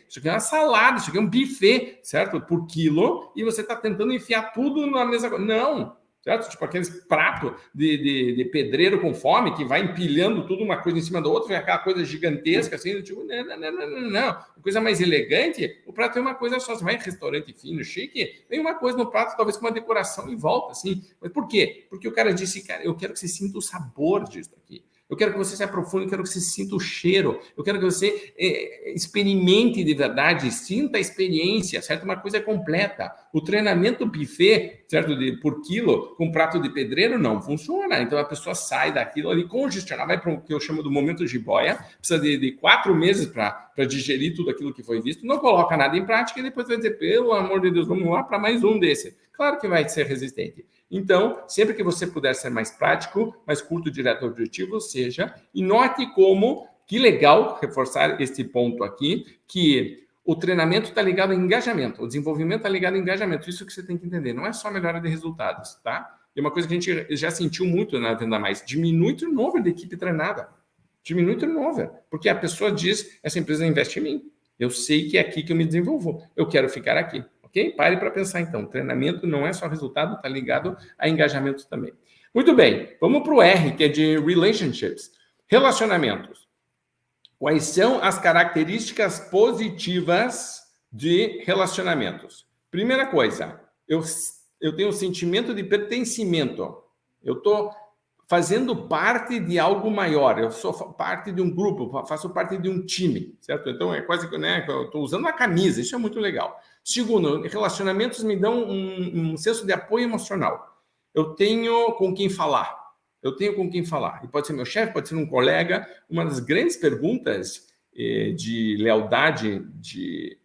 isso aqui é uma salada, isso aqui é um buffet, certo? Por quilo, e você está tentando enfiar tudo na mesma coisa. Não, certo? Tipo aqueles pratos de pedreiro com fome, que vai empilhando tudo uma coisa em cima da outra, é aquela coisa gigantesca, assim, tipo, não. Uma coisa mais elegante, o prato é uma coisa só. Você vai em restaurante fino, chique, tem uma coisa no prato, talvez com uma decoração em volta, assim. Mas por quê? Porque o cara disse, cara, eu quero que você sinta o sabor disso aqui. Eu quero que você se aprofunde, eu quero que você sinta o cheiro, eu quero que você experimente de verdade, sinta a experiência, certo? Uma coisa completa. O treinamento buffet, certo? Por quilo, com prato de pedreiro, não funciona. Então, a pessoa sai daquilo ali congestionada, vai para o que eu chamo do momento de jiboia, precisa de 4 meses para digerir tudo aquilo que foi visto, não coloca nada em prática e depois vai dizer, pelo amor de Deus, vamos lá para mais um desse. Claro que vai ser resistente. Então, sempre que você puder ser mais prático, mais curto, direto ao objetivo, seja. E note como, que legal reforçar este ponto aqui, que o treinamento está ligado ao engajamento, o desenvolvimento está ligado ao engajamento. Isso que você tem que entender, não é só melhora de resultados, tá? É uma coisa que a gente já sentiu muito na Venda Mais, diminui o turnover da equipe treinada. Diminui o turnover, porque a pessoa diz, essa empresa investe em mim. Eu sei que é aqui que eu me desenvolvo, eu quero ficar aqui. Okay? Pare para pensar, então. Treinamento não é só resultado, está ligado a engajamento também. Muito bem, vamos para o R, que é de relationships. Relacionamentos. Quais são as características positivas de relacionamentos? Primeira coisa, eu tenho um sentimento de pertencimento. Eu estou fazendo parte de algo maior, eu sou parte de um grupo, faço parte de um time, certo? Então, é quase que, né, eu estou usando uma camisa, isso é muito legal. Segundo, relacionamentos me dão um senso de apoio emocional. Eu tenho com quem falar. E pode ser meu chefe, pode ser um colega. Uma das grandes perguntas de lealdade de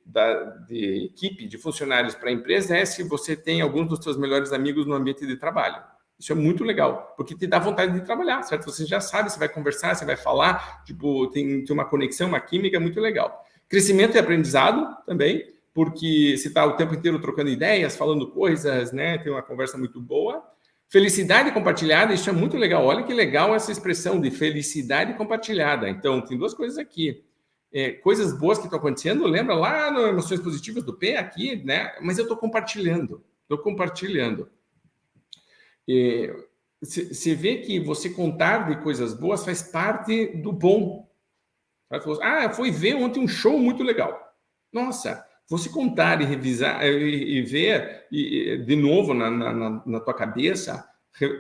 equipe, de funcionários para a empresa é se você tem alguns dos seus melhores amigos no ambiente de trabalho. Isso é muito legal, porque te dá vontade de trabalhar, certo? Você já sabe, você vai conversar, você vai falar, tipo, tem uma conexão, uma química muito legal. Crescimento e aprendizado também, porque você está o tempo inteiro trocando ideias, falando coisas, né? Tem uma conversa muito boa. Felicidade compartilhada, isso é muito legal. Olha que legal essa expressão de felicidade compartilhada. Então, tem duas coisas aqui. Coisas boas que estão acontecendo, lembra lá no Emoções Positivas do P, aqui, né? Mas eu estou compartilhando. Você vê que você contar de coisas boas faz parte do bom. Foi ver ontem um show muito legal. Nossa, você contar e revisar e ver de novo na tua cabeça,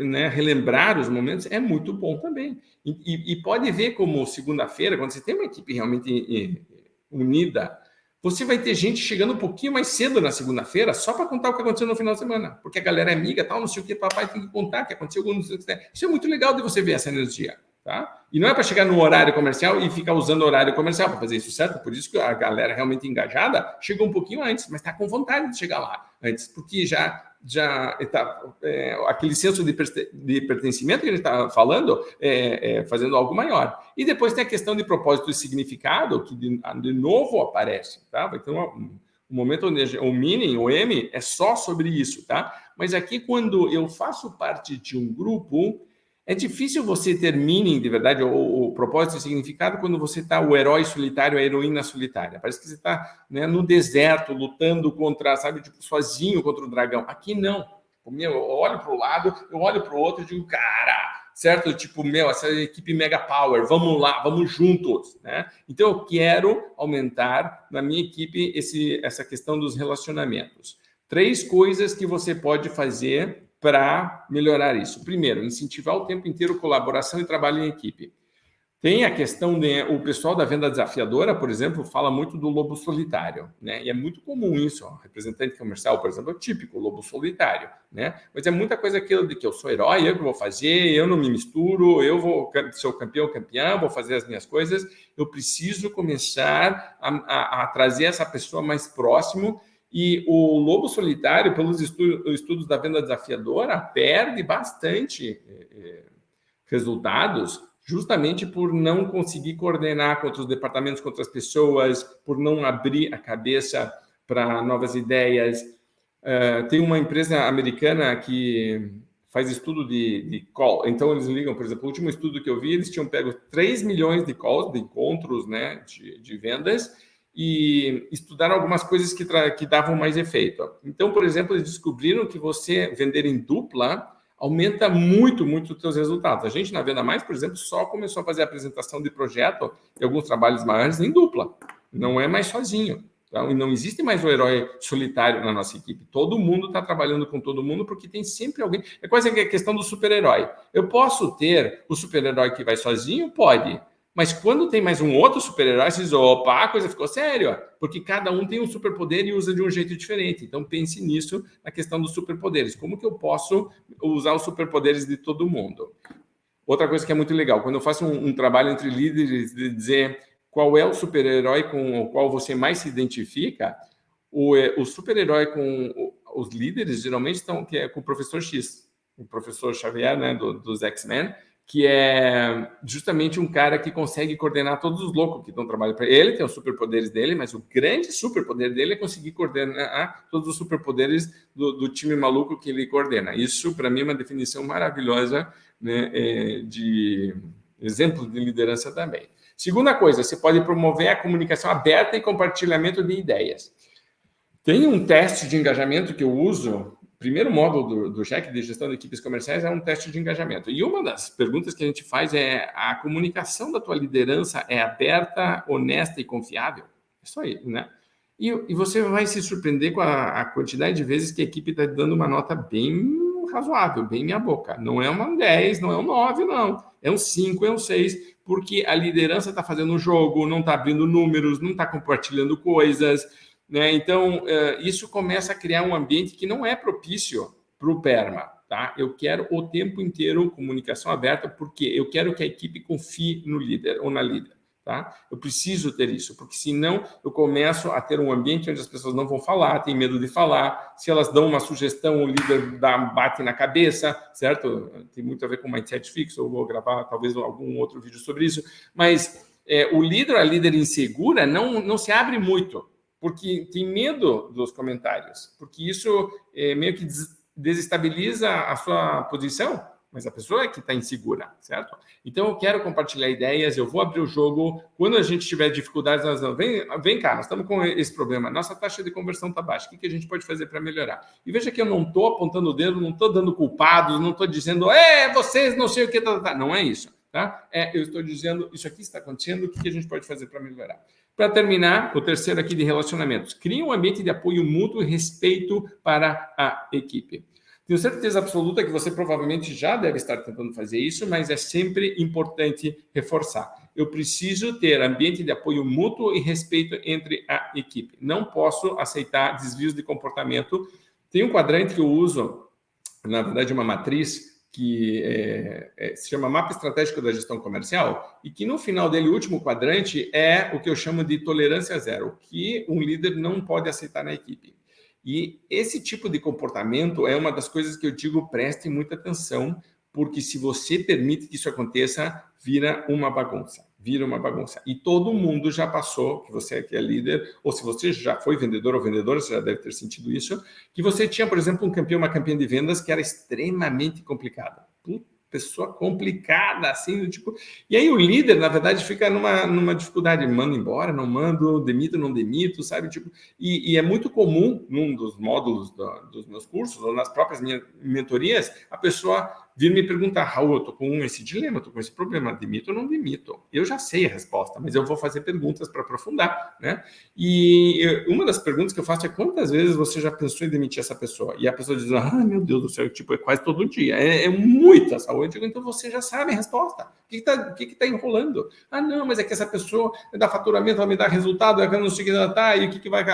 né, relembrar os momentos é muito bom também. E pode ver como segunda-feira, quando você tem uma equipe realmente unida, você vai ter gente chegando um pouquinho mais cedo na segunda-feira só para contar o que aconteceu no final de semana, porque a galera é amiga, tal, não sei o que, papai tem que contar que aconteceu algum, não sei o que. Isso é muito legal de você ver essa energia. Tá? E não é para chegar no horário comercial e ficar usando o horário comercial para fazer isso, certo? Por isso que a galera realmente engajada chegou um pouquinho antes, mas está com vontade de chegar lá antes, porque já está aquele senso de pertencimento que a gente está falando, fazendo algo maior. E depois tem a questão de propósito e significado, que de novo aparece. Tá? Vai ter um momento onde o meaning, o M, é só sobre isso. Tá? Mas aqui, quando eu faço parte de um grupo, é difícil você ter meaning de verdade, ou propósito e significado, quando você está o herói solitário, a heroína solitária. Parece que você está, né, no deserto, lutando contra, sabe, tipo, sozinho contra o dragão. Aqui não. Eu olho para o lado, eu olho para o outro e digo, cara, certo? Tipo, essa equipe mega power, vamos lá, vamos juntos, né? Então, eu quero aumentar na minha equipe essa questão dos relacionamentos. 3 coisas que você pode fazer para melhorar isso. Primeiro, incentivar o tempo inteiro colaboração e trabalho em equipe. Tem a questão o pessoal da venda desafiadora, por exemplo, fala muito do lobo solitário, né? E é muito comum isso, ó. Representante comercial, por exemplo, é o típico lobo solitário, né? Mas é muita coisa aquilo de que eu sou herói, eu que vou fazer, eu não me misturo, eu vou ser campeão, vou fazer as minhas coisas. Eu preciso começar a trazer essa pessoa mais próximo. E o lobo solitário, pelos estudos da venda desafiadora, perde bastante resultados justamente por não conseguir coordenar com outros departamentos, com outras pessoas, por não abrir a cabeça para novas ideias. Tem uma empresa americana que faz estudo de call. Então, eles ligam, por exemplo, o último estudo que eu vi, eles tinham pego 3 milhões de calls, de encontros, né, de vendas, e estudaram algumas coisas que davam mais efeito. Então, por exemplo, eles descobriram que você vender em dupla aumenta muito, muito os seus resultados. A gente, na Venda Mais, por exemplo, só começou a fazer a apresentação de projeto e alguns trabalhos maiores em dupla. Não é mais sozinho. Então, e não existe mais o herói solitário na nossa equipe. Todo mundo está trabalhando com todo mundo porque tem sempre alguém. É quase a questão do super-herói. Eu posso ter o super-herói que vai sozinho? Pode. Mas quando tem mais um outro super-herói, você diz, opa, a coisa ficou séria, porque cada um tem um superpoder e usa de um jeito diferente. Então, pense nisso, na questão dos superpoderes. Como que eu posso usar os superpoderes de todo mundo? Outra coisa que é muito legal, quando eu faço um trabalho entre líderes de dizer qual é o super-herói com o qual você mais se identifica, o super-herói com os líderes geralmente estão com o professor X, o professor Xavier, né, dos X-Men, que é justamente um cara que consegue coordenar todos os loucos que estão trabalhando para ele. Tem os superpoderes dele, mas o grande superpoder dele é conseguir coordenar todos os superpoderes do time maluco que ele coordena. Isso, para mim, é uma definição maravilhosa, né, de exemplo de liderança também. Segunda coisa, você pode promover a comunicação aberta e compartilhamento de ideias. Tem um teste de engajamento que eu uso. O primeiro módulo do cheque de gestão de equipes comerciais é um teste de engajamento. E uma das perguntas que a gente faz é: a comunicação da tua liderança é aberta, honesta e confiável? Isso aí, né? E você vai se surpreender com a quantidade de vezes que a equipe está dando uma nota bem razoável, bem meia boca. Não é uma 10, não é um 9, não. É um 5, é um 6, porque a liderança está fazendo o jogo, não está abrindo números, não está compartilhando coisas, né? Então, isso começa a criar um ambiente que não é propício para o PERMA. Tá? Eu quero o tempo inteiro comunicação aberta, porque eu quero que a equipe confie no líder ou na líder. Tá? Eu preciso ter isso, porque senão eu começo a ter um ambiente onde as pessoas não vão falar, têm medo de falar. Se elas dão uma sugestão, o líder bate na cabeça, certo? Tem muito a ver com mindset fixo, eu vou gravar talvez algum outro vídeo sobre isso. Mas o líder, a líder insegura, não se abre muito, porque tem medo dos comentários, porque isso meio que desestabiliza a sua posição, mas a pessoa é que está insegura, certo? Então, eu quero compartilhar ideias, eu vou abrir o jogo. Quando a gente tiver dificuldades, nós vamos, vem cá, nós estamos com esse problema. Nossa taxa de conversão está baixa. O que a gente pode fazer para melhorar? E veja que eu não estou apontando o dedo, não estou dando culpados, não estou dizendo, vocês não sei o que, não é isso. Tá? Eu estou dizendo, isso aqui está acontecendo, o que a gente pode fazer para melhorar? Para terminar, o terceiro aqui de relacionamentos. Crie um ambiente de apoio mútuo e respeito para a equipe. Tenho certeza absoluta que você provavelmente já deve estar tentando fazer isso, mas é sempre importante reforçar. Eu preciso ter ambiente de apoio mútuo e respeito entre a equipe. Não posso aceitar desvios de comportamento. Tem um quadrante que eu uso, na verdade, uma matriz, que se chama Mapa Estratégico da Gestão Comercial, e que no final dele, o último quadrante, é o que eu chamo de tolerância zero, o que um líder não pode aceitar na equipe. E esse tipo de comportamento é uma das coisas que eu digo, preste muita atenção, porque se você permite que isso aconteça, vira uma bagunça. E todo mundo já passou, que você que é líder, ou se você já foi vendedor ou vendedora, você já deve ter sentido isso, que você tinha, por exemplo, uma campanha de vendas que era extremamente complicada. Pessoa complicada, assim, tipo... E aí o líder, na verdade, fica numa dificuldade. Mando embora, não mando, demito, não demito, sabe? Tipo, e é muito comum, num dos módulos dos meus cursos, ou nas próprias minhas mentorias, a pessoa vir me perguntar, Raul, eu estou com esse dilema, estou com esse problema, demito ou não demito? Eu já sei a resposta, mas eu vou fazer perguntas para aprofundar, né? E uma das perguntas que eu faço é quantas vezes você já pensou em demitir essa pessoa? E a pessoa diz, meu Deus do céu, tipo, é quase todo dia, é muita saúde. Eu digo, então você já sabe a resposta. O que está enrolando? Não, mas é que essa pessoa dá faturamento, vai me dar resultado, eu não sei o que ela tá, e o que vai...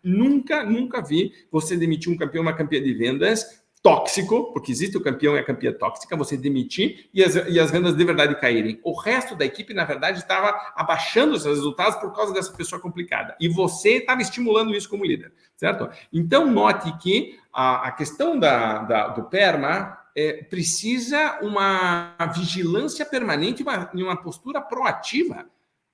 Nunca vi você demitir um campeão, uma campeã de vendas tóxico, porque existe o campeão e a campeã tóxica, você demitir e as vendas de verdade caírem. O resto da equipe, na verdade, estava abaixando os seus resultados por causa dessa pessoa complicada. E você estava estimulando isso como líder, certo? Então, note que a questão do PERMA precisa uma vigilância permanente e uma postura proativa.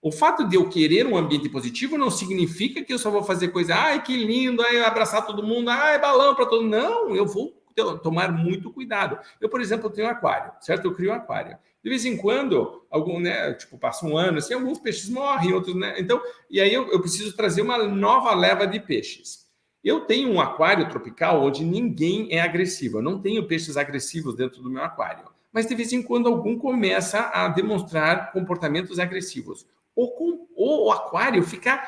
O fato de eu querer um ambiente positivo não significa que eu só vou fazer coisa, que lindo, abraçar todo mundo, balão para todo mundo. Não, eu vou tomar muito cuidado. Eu, por exemplo, tenho um aquário, certo? Eu crio um aquário. De vez em quando, passa um ano, assim, alguns peixes morrem, outros, né? Então, e aí eu preciso trazer uma nova leva de peixes. Eu tenho um aquário tropical onde ninguém é agressivo. Eu não tenho peixes agressivos dentro do meu aquário. Mas, de vez em quando, algum começa a demonstrar comportamentos agressivos. O aquário fica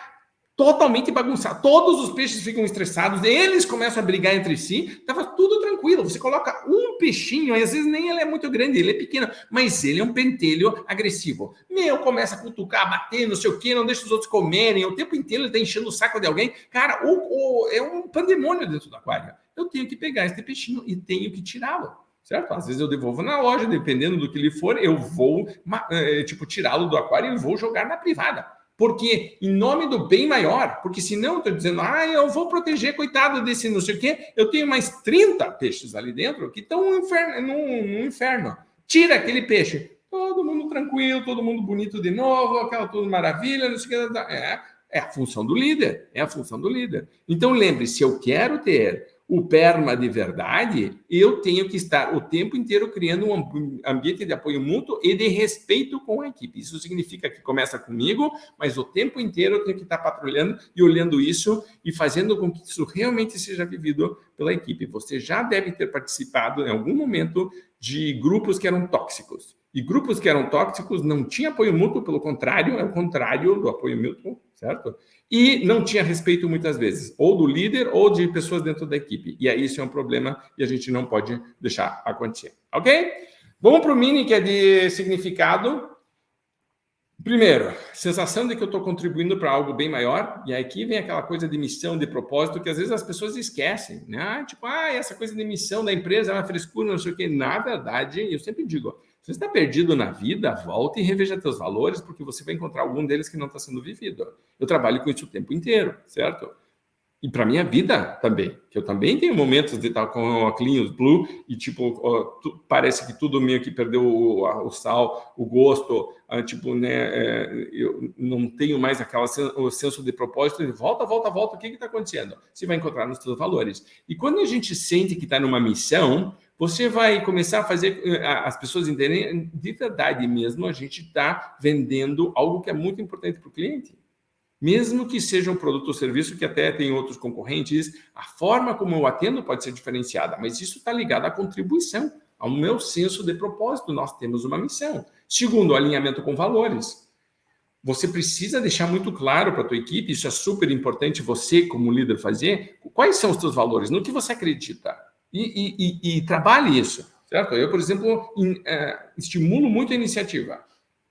totalmente bagunçado. Todos os peixes ficam estressados, eles começam a brigar entre si, estava tudo tranquilo. Você coloca um peixinho, às vezes nem ele é muito grande, ele é pequeno, mas ele é um pentelho agressivo. Começa a cutucar, bater, não sei o quê, não deixa os outros comerem, o tempo inteiro ele está enchendo o saco de alguém. Cara, é um pandemônio dentro do aquário. Eu tenho que pegar esse peixinho e tenho que tirá-lo. Certo? Às vezes eu devolvo na loja, dependendo do que ele for, eu vou tirá-lo do aquário e vou jogar na privada. Porque, em nome do bem maior, porque senão eu estou dizendo, eu vou proteger, coitado desse não sei o quê, eu tenho mais 30 peixes ali dentro que estão no inferno. Tira aquele peixe, todo mundo tranquilo, todo mundo bonito de novo, aquela tudo maravilha, não sei o que. É a função do líder, Então, lembre-se, se eu quero ter o PERMA de verdade, eu tenho que estar o tempo inteiro criando um ambiente de apoio mútuo e de respeito com a equipe. Isso significa que começa comigo, mas o tempo inteiro eu tenho que estar patrulhando e olhando isso e fazendo com que isso realmente seja vivido pela equipe. Você já deve ter participado em algum momento de grupos que eram tóxicos. E grupos que eram tóxicos não tinha apoio mútuo, pelo contrário, é o contrário do apoio mútuo, certo? E não tinha respeito muitas vezes, ou do líder ou de pessoas dentro da equipe. E aí isso é um problema e a gente não pode deixar acontecer, ok? Vamos para o mini, que é de significado. Primeiro, sensação de que eu estou contribuindo para algo bem maior. E aqui vem aquela coisa de missão, de propósito, que às vezes as pessoas esquecem, né? Essa coisa de missão da empresa é uma frescura, não sei o quê. Na verdade, eu sempre digo, se você está perdido na vida, volta e reveja seus valores, porque você vai encontrar algum deles que não está sendo vivido. Eu trabalho com isso o tempo inteiro, certo? E para minha vida também, que eu também tenho momentos de estar com o óculos blue e, tipo, parece que tudo meio que perdeu o sal, o gosto, tipo, né, eu não tenho mais o senso de propósito, volta, o que está acontecendo? Você vai encontrar nos seus valores. E quando a gente sente que está numa missão, você vai começar a fazer as pessoas entenderem de verdade mesmo, a gente está vendendo algo que é muito importante para o cliente. Mesmo que seja um produto ou serviço que até tem outros concorrentes, a forma como eu atendo pode ser diferenciada, mas isso está ligado à contribuição, ao meu senso de propósito. Nós temos uma missão. Segundo, o alinhamento com valores. Você precisa deixar muito claro para a tua equipe, isso é super importante você, como líder, fazer, quais são os teus valores, no que você acredita. E trabalhe isso, certo? Eu, por exemplo, estimulo muito a iniciativa.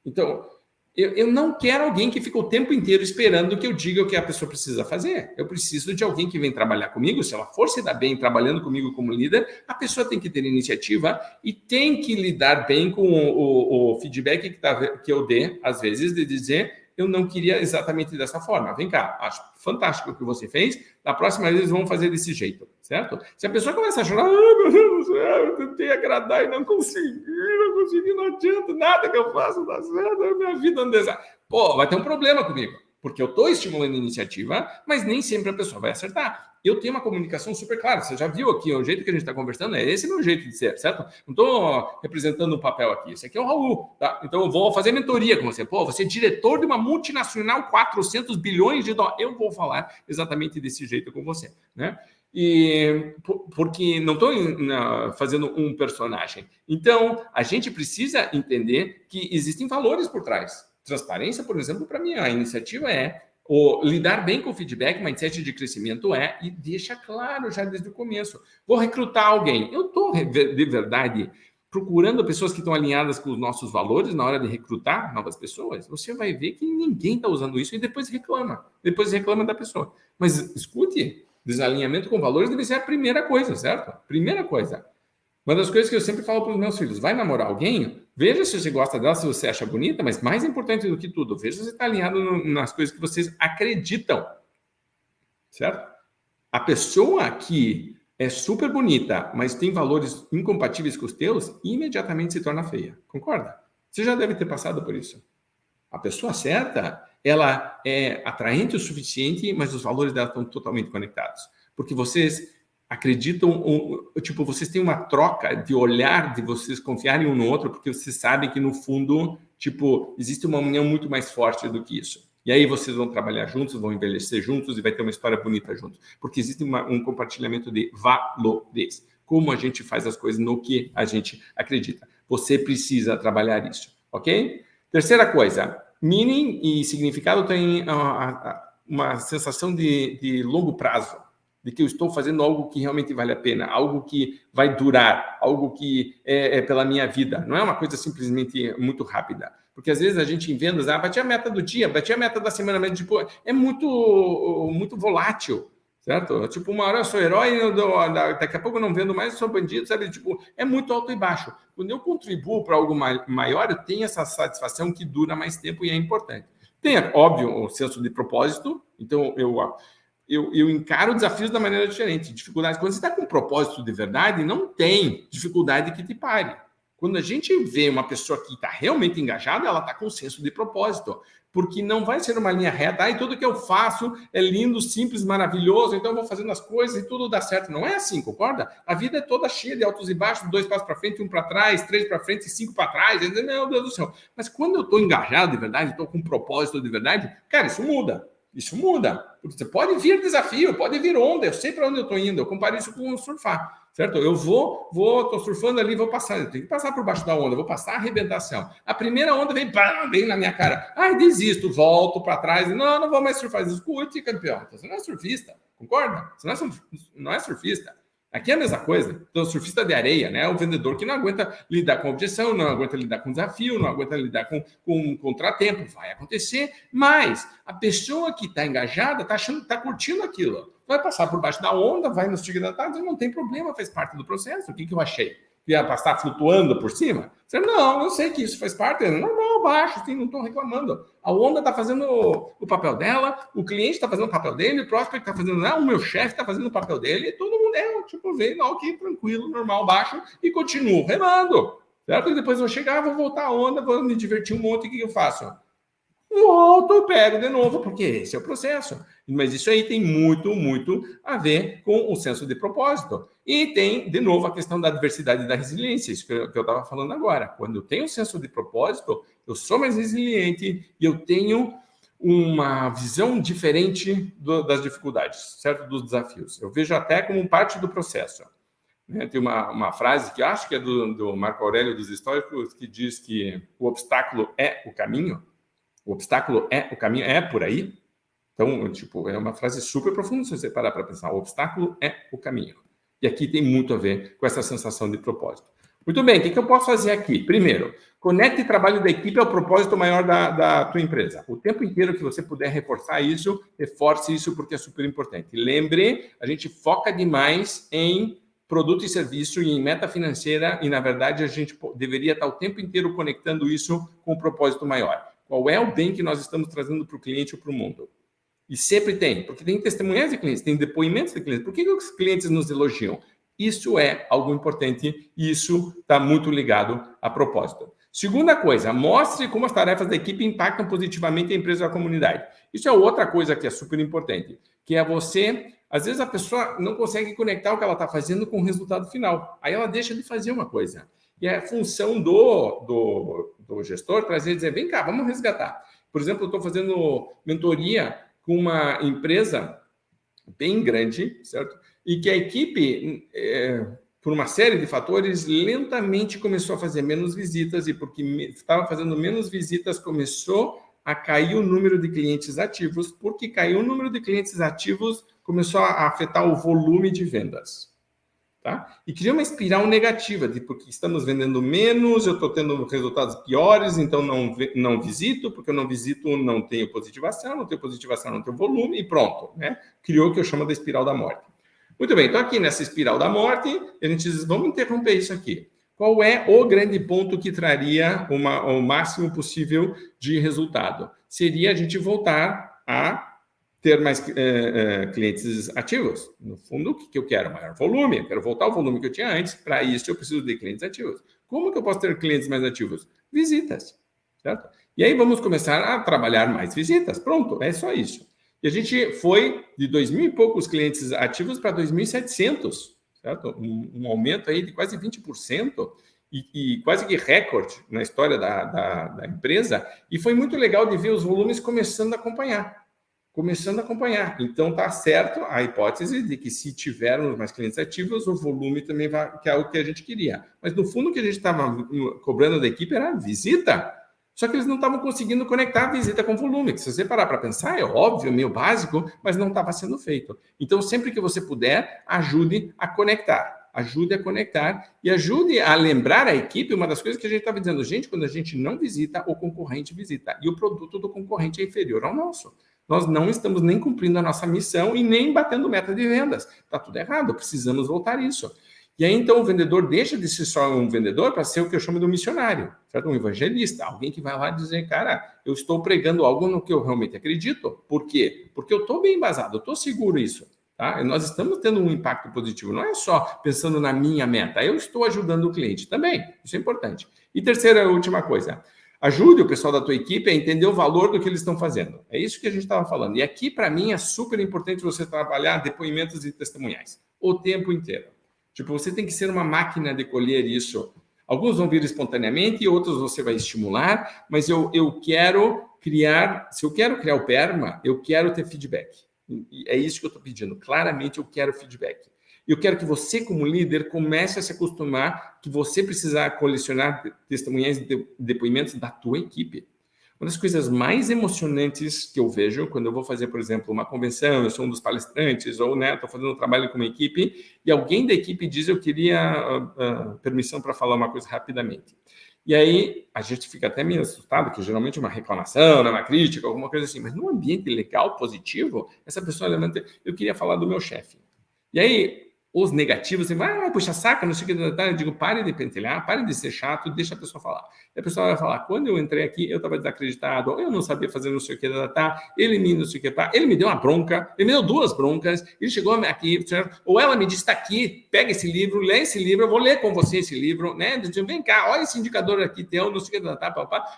Então, eu não quero alguém que fica o tempo inteiro esperando que eu diga o que a pessoa precisa fazer. Eu preciso de alguém que vem trabalhar comigo. Se ela for se dar bem trabalhando comigo como líder, a pessoa tem que ter iniciativa e tem que lidar bem com o feedback que eu dê, às vezes, de dizer eu não queria exatamente dessa forma. Vem cá, acho fantástico o que você fez. Da próxima vez vamos fazer desse jeito, certo? Se a pessoa começa a chorar, meu Deus do céu, eu tentei agradar e não consegui, não adianta, nada que eu faço dá certo, minha vida não dá. Pô, vai ter um problema comigo, porque eu estou estimulando a iniciativa, mas nem sempre a pessoa vai acertar. Eu tenho uma comunicação super clara. Você já viu aqui o jeito que a gente está conversando? Esse é o meu jeito de ser, certo? Não estou representando um papel aqui. Esse aqui é o Raul, tá? Então eu vou fazer mentoria com você. Pô, você é diretor de uma multinacional, 400 bilhões de dólares. Eu vou falar exatamente desse jeito com você, né? E porque não estou fazendo um personagem. Então, a gente precisa entender que existem valores por trás. Transparência, por exemplo, para mim, a iniciativa lidar bem com o feedback, mindset de crescimento e deixa claro já desde o começo. Vou recrutar alguém. Eu estou, de verdade, procurando pessoas que estão alinhadas com os nossos valores na hora de recrutar novas pessoas. Você vai ver que ninguém está usando isso e depois reclama. Depois reclama da pessoa. Mas escute, desalinhamento com valores deve ser a primeira coisa, certo? Primeira coisa. Uma das coisas que eu sempre falo para os meus filhos, vai namorar alguém, veja se você gosta dela, se você acha bonita, mas mais importante do que tudo, veja se você está alinhado nas coisas que vocês acreditam, certo? A pessoa que é super bonita, mas tem valores incompatíveis com os teus, imediatamente se torna feia, concorda? Você já deve ter passado por isso. A pessoa certa, ela é atraente o suficiente, mas os valores dela estão totalmente conectados, porque vocês acreditam, tipo, vocês têm uma troca de olhar, de vocês confiarem um no outro, porque vocês sabem que no fundo, tipo, existe uma união muito mais forte do que isso. E aí vocês vão trabalhar juntos, vão envelhecer juntos e vai ter uma história bonita juntos, porque existe um compartilhamento de valores, como a gente faz as coisas no que a gente acredita. Você precisa trabalhar isso, ok? Terceira coisa, meaning e significado tem uma sensação de longo prazo, de que eu estou fazendo algo que realmente vale a pena, algo que vai durar, algo que é pela minha vida. Não é uma coisa simplesmente muito rápida. Porque às vezes a gente em vendas, bati a meta do dia, bati a meta da semana, mas tipo, é muito volátil, certo? Tipo, uma hora eu sou herói, daqui a pouco eu não vendo mais, eu sou bandido, sabe? Tipo, é muito alto e baixo. Quando eu contribuo para algo maior, eu tenho essa satisfação que dura mais tempo e é importante. Tem, óbvio, o senso de propósito, então eu encaro desafios da maneira diferente, dificuldades. Quando você está com um propósito de verdade, não tem dificuldade que te pare. Quando a gente vê uma pessoa que está realmente engajada, ela está com senso de propósito, porque não vai ser uma linha reta. E tudo que eu faço é lindo, simples, maravilhoso, então eu vou fazendo as coisas e tudo dá certo. Não é assim, concorda? A vida é toda cheia de altos e baixos, 2 passos para frente, 1 para trás, 3 para frente e 5 para trás. Meu Deus do céu. Mas quando eu estou engajado de verdade, estou com um propósito de verdade, cara, isso muda. Isso muda. Você pode vir desafio, pode vir onda. Eu sei para onde eu estou indo. Eu comparo isso com surfar, certo? Eu estou surfando ali, vou passar. Eu tenho que passar por baixo da onda, vou passar a arrebentação. A primeira onda vem na minha cara. Ai, desisto, volto para trás. Não vou mais surfar. Escute, campeão. Você não é surfista, concorda? Você não é surfista. Aqui é a mesma coisa. Então, o surfista de areia, né? O vendedor que não aguenta lidar com objeção, não aguenta lidar com desafio, não aguenta lidar com contratempo. Vai acontecer, mas a pessoa que está engajada está curtindo aquilo. Vai passar por baixo da onda, vai nos tigre-da-tarde, não tem problema, faz parte do processo. O que eu achei? Que ia passar flutuando por cima? Você, não, eu sei que isso faz parte, é normal, normal, baixo, assim, não estou reclamando. A onda está fazendo o papel dela, o cliente está fazendo o papel dele, o prospect está fazendo, o meu chefe está fazendo o papel dele, e todo mundo vem, ok, tranquilo, normal, baixo, e continuo remando, certo? E depois eu vou chegar, vou voltar a onda, vou me divertir um monte, o que eu faço? Volto, pego de novo, porque esse é o processo. Mas isso aí tem muito, muito a ver com o senso de propósito. E tem, de novo, a questão da diversidade e da resiliência, isso que eu estava falando agora. Quando eu tenho um senso de propósito, eu sou mais resiliente e eu tenho uma visão diferente das dificuldades, certo? Dos desafios. Eu vejo até como parte do processo. Tem uma frase que eu acho que é do Marco Aurélio dos Estoicos, que diz que o obstáculo é o caminho. O obstáculo é o caminho, é por aí. Então, é uma frase super profunda se você parar para pensar. O obstáculo é o caminho. E aqui tem muito a ver com essa sensação de propósito. Muito bem, o que eu posso fazer aqui? Primeiro, conecte o trabalho da equipe ao propósito maior da tua empresa. O tempo inteiro que você puder reforçar isso, reforce isso porque é super importante. Lembre, a gente foca demais em produto e serviço e em meta financeira e, na verdade, a gente deveria estar o tempo inteiro conectando isso com o propósito maior. Qual é o bem que nós estamos trazendo para o cliente ou para o mundo? E sempre tem, porque tem testemunhas de clientes, tem depoimentos de clientes. Por que os clientes nos elogiam? Isso é algo importante e isso está muito ligado a propósito. Segunda coisa, mostre como as tarefas da equipe impactam positivamente a empresa e a comunidade. Isso é outra coisa que é super importante, que é você... Às vezes a pessoa não consegue conectar o que ela está fazendo com o resultado final. Aí ela deixa de fazer uma coisa. E é a função do gestor trazer e dizer, vem cá, vamos resgatar. Por exemplo, eu estou fazendo mentoria com uma empresa bem grande, certo? E que a equipe, por uma série de fatores, lentamente começou a fazer menos visitas e porque estava fazendo menos visitas, começou a cair o número de clientes ativos. Porque caiu o número de clientes ativos, começou a afetar o volume de vendas. Tá? E cria uma espiral negativa, de porque estamos vendendo menos, eu estou tendo resultados piores, então não visito, porque eu não visito, não tenho positivação, não tenho volume, e pronto. Né? Criou o que eu chamo da espiral da morte. Muito bem, então aqui nessa espiral da morte, a gente diz, vamos interromper isso aqui. Qual é o grande ponto que traria o máximo possível de resultado? Seria a gente voltar a ter mais clientes ativos. No fundo, o que eu quero? Maior volume. Eu quero voltar ao volume que eu tinha antes. Para isso, eu preciso de clientes ativos. Como que eu posso ter clientes mais ativos? Visitas. Certo? E aí, vamos começar a trabalhar mais visitas. Pronto, é só isso. E a gente foi de 2.000 e poucos clientes ativos para 2.700. Certo? Um aumento aí de quase 20%. E quase que recorde na história da empresa. E foi muito legal de ver os volumes começando a acompanhar. Então, está certo a hipótese de que se tivermos mais clientes ativos, o volume também vai, que é o que a gente queria. Mas, no fundo, o que a gente estava cobrando da equipe era visita. Só que eles não estavam conseguindo conectar a visita com o volume. Se você parar para pensar, é óbvio, meio básico, mas não estava sendo feito. Então, sempre que você puder, ajude a conectar. Ajude a conectar e ajude a lembrar a equipe uma das coisas que a gente estava dizendo. Gente, quando a gente não visita, o concorrente visita. E o produto do concorrente é inferior ao nosso. Nós não estamos nem cumprindo a nossa missão e nem batendo meta de vendas. Está tudo errado, precisamos voltar isso. E aí, então, o vendedor deixa de ser só um vendedor para ser o que eu chamo de um missionário, certo? Um evangelista, alguém que vai lá dizer, cara, eu estou pregando algo no que eu realmente acredito. Por quê? Porque eu estou bem embasado, eu estou seguro disso. Tá? E nós estamos tendo um impacto positivo, não é só pensando na minha meta, eu estou ajudando o cliente também, isso é importante. E terceira e última coisa, ajude o pessoal da tua equipe a entender o valor do que eles estão fazendo. É isso que a gente estava falando. E aqui, para mim, é super importante você trabalhar depoimentos e testemunhais o tempo inteiro. Tipo, você tem que ser uma máquina de colher isso. Alguns vão vir espontaneamente e outros você vai estimular, mas eu quero criar, se eu quero criar o PERMA, eu quero ter feedback. E é isso que eu estou pedindo. Claramente, eu quero feedback. Eu quero que você, como líder, comece a se acostumar que você precisa colecionar testemunhas e depoimentos da tua equipe. Uma das coisas mais emocionantes que eu vejo quando eu vou fazer, por exemplo, uma convenção, eu sou um dos palestrantes, ou estou fazendo um trabalho com uma equipe, e alguém da equipe diz, eu queria permissão para falar uma coisa rapidamente. E aí, a gente fica até meio assustado, que geralmente é uma reclamação, uma crítica, alguma coisa assim, mas num ambiente legal, positivo, essa pessoa levanta, eu queria falar do meu chefe. E aí, os negativos, você vai, puxa saca, não sei o que, eu digo, pare de pentelhar, pare de ser chato, deixa a pessoa falar. E a pessoa vai falar, quando eu entrei aqui, eu estava desacreditado, eu não sabia fazer não sei o que, ele me não sei o que, ele me deu uma bronca, ele me deu 2 broncas, ele chegou aqui, certo? Ou ela me disse, está aqui, pega esse livro, lê esse livro, eu vou ler com você esse livro, né? Eu digo, vem cá, olha esse indicador aqui teu, não sei o que,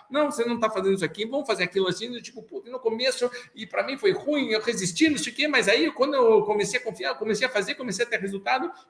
não, você não está fazendo isso aqui, vamos fazer aquilo assim, tipo, putz, no começo, e para mim foi ruim, eu resisti, não sei o que, mas aí quando eu comecei a confiar, eu comecei a fazer, comecei a ter resultado,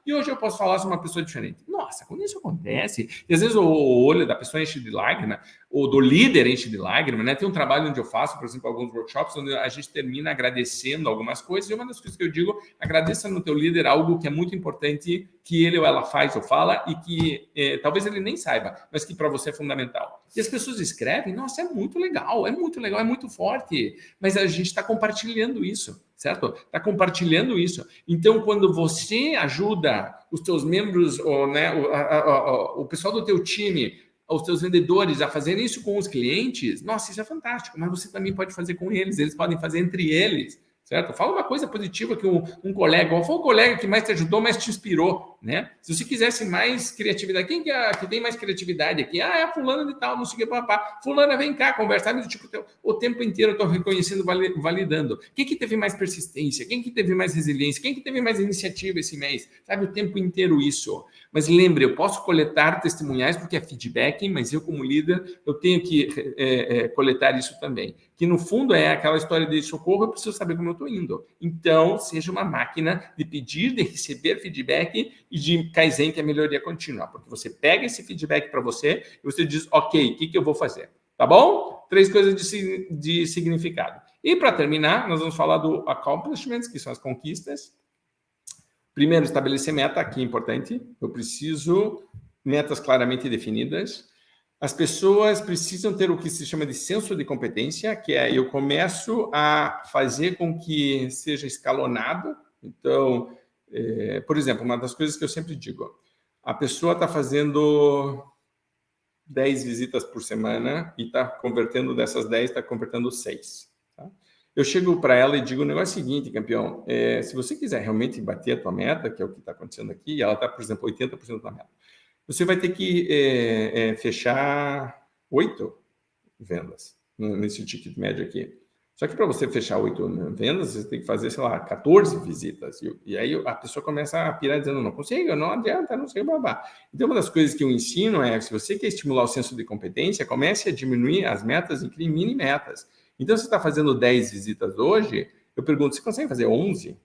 e hoje eu posso falar sobre uma pessoa diferente. Nossa, quando isso acontece, e às vezes o olho da pessoa enche de lágrima, ou do líder enche de lágrima, né? Tem um trabalho onde eu faço, por exemplo, alguns workshops, onde a gente termina agradecendo algumas coisas, e uma das coisas que eu digo, agradeça no teu líder algo que é muito importante, que ele ou ela faz ou fala, e que talvez ele nem saiba, mas que para você é fundamental. E as pessoas escrevem, nossa, é muito legal, é muito forte, mas a gente está compartilhando isso, certo? Está compartilhando isso. Então, quando você ajuda os teus membros, ou, né, o pessoal do teu time, os teus vendedores a fazerem isso com os clientes, nossa, isso é fantástico, mas você também pode fazer com eles podem fazer entre eles, certo? Fala uma coisa positiva que um colega, qual foi o colega que mais te ajudou, mais te inspirou, né? Se você quisesse mais criatividade, quem que tem mais criatividade aqui? É a fulana de tal, não sei o que, papá. Fulana, vem cá conversar, mas tipo, o tempo inteiro eu estou reconhecendo, validando. Quem que teve mais persistência? Quem que teve mais resiliência? Quem que teve mais iniciativa esse mês? Sabe, o tempo inteiro isso. Mas lembre, eu posso coletar testemunhais porque é feedback, mas eu como líder, eu tenho que coletar isso também. Que no fundo é aquela história de socorro, eu preciso saber como eu estou indo. Então, seja uma máquina de pedir, de receber feedback e de Kaizen, que é melhoria contínua. Porque você pega esse feedback para você e você diz, ok, o que eu vou fazer? Tá bom? 3 coisas de significado. E para terminar, nós vamos falar do accomplishments, que são as conquistas. Primeiro, estabelecer meta, aqui é importante. Eu preciso metas claramente definidas. As pessoas precisam ter o que se chama de senso de competência, que é eu começo a fazer com que seja escalonado. Então, por exemplo, uma das coisas que eu sempre digo, a pessoa está fazendo 10 visitas por semana e está convertendo dessas 10, está convertendo 6. Tá? Eu chego para ela e digo o negócio seguinte, campeão, se você quiser realmente bater a tua meta, que é o que está acontecendo aqui, e ela está, por exemplo, 80% da meta, você vai ter que fechar 8 vendas nesse ticket médio aqui. Só que para você fechar 8 vendas, você tem que fazer, sei lá, 14 visitas. E aí a pessoa começa a pirar dizendo, não consigo, não adianta, não sei, babá. Então, uma das coisas que eu ensino é, se você quer estimular o senso de competência, comece a diminuir as metas e crie mini metas. Então, se você está fazendo 10 visitas hoje, eu pergunto, você consegue fazer 11?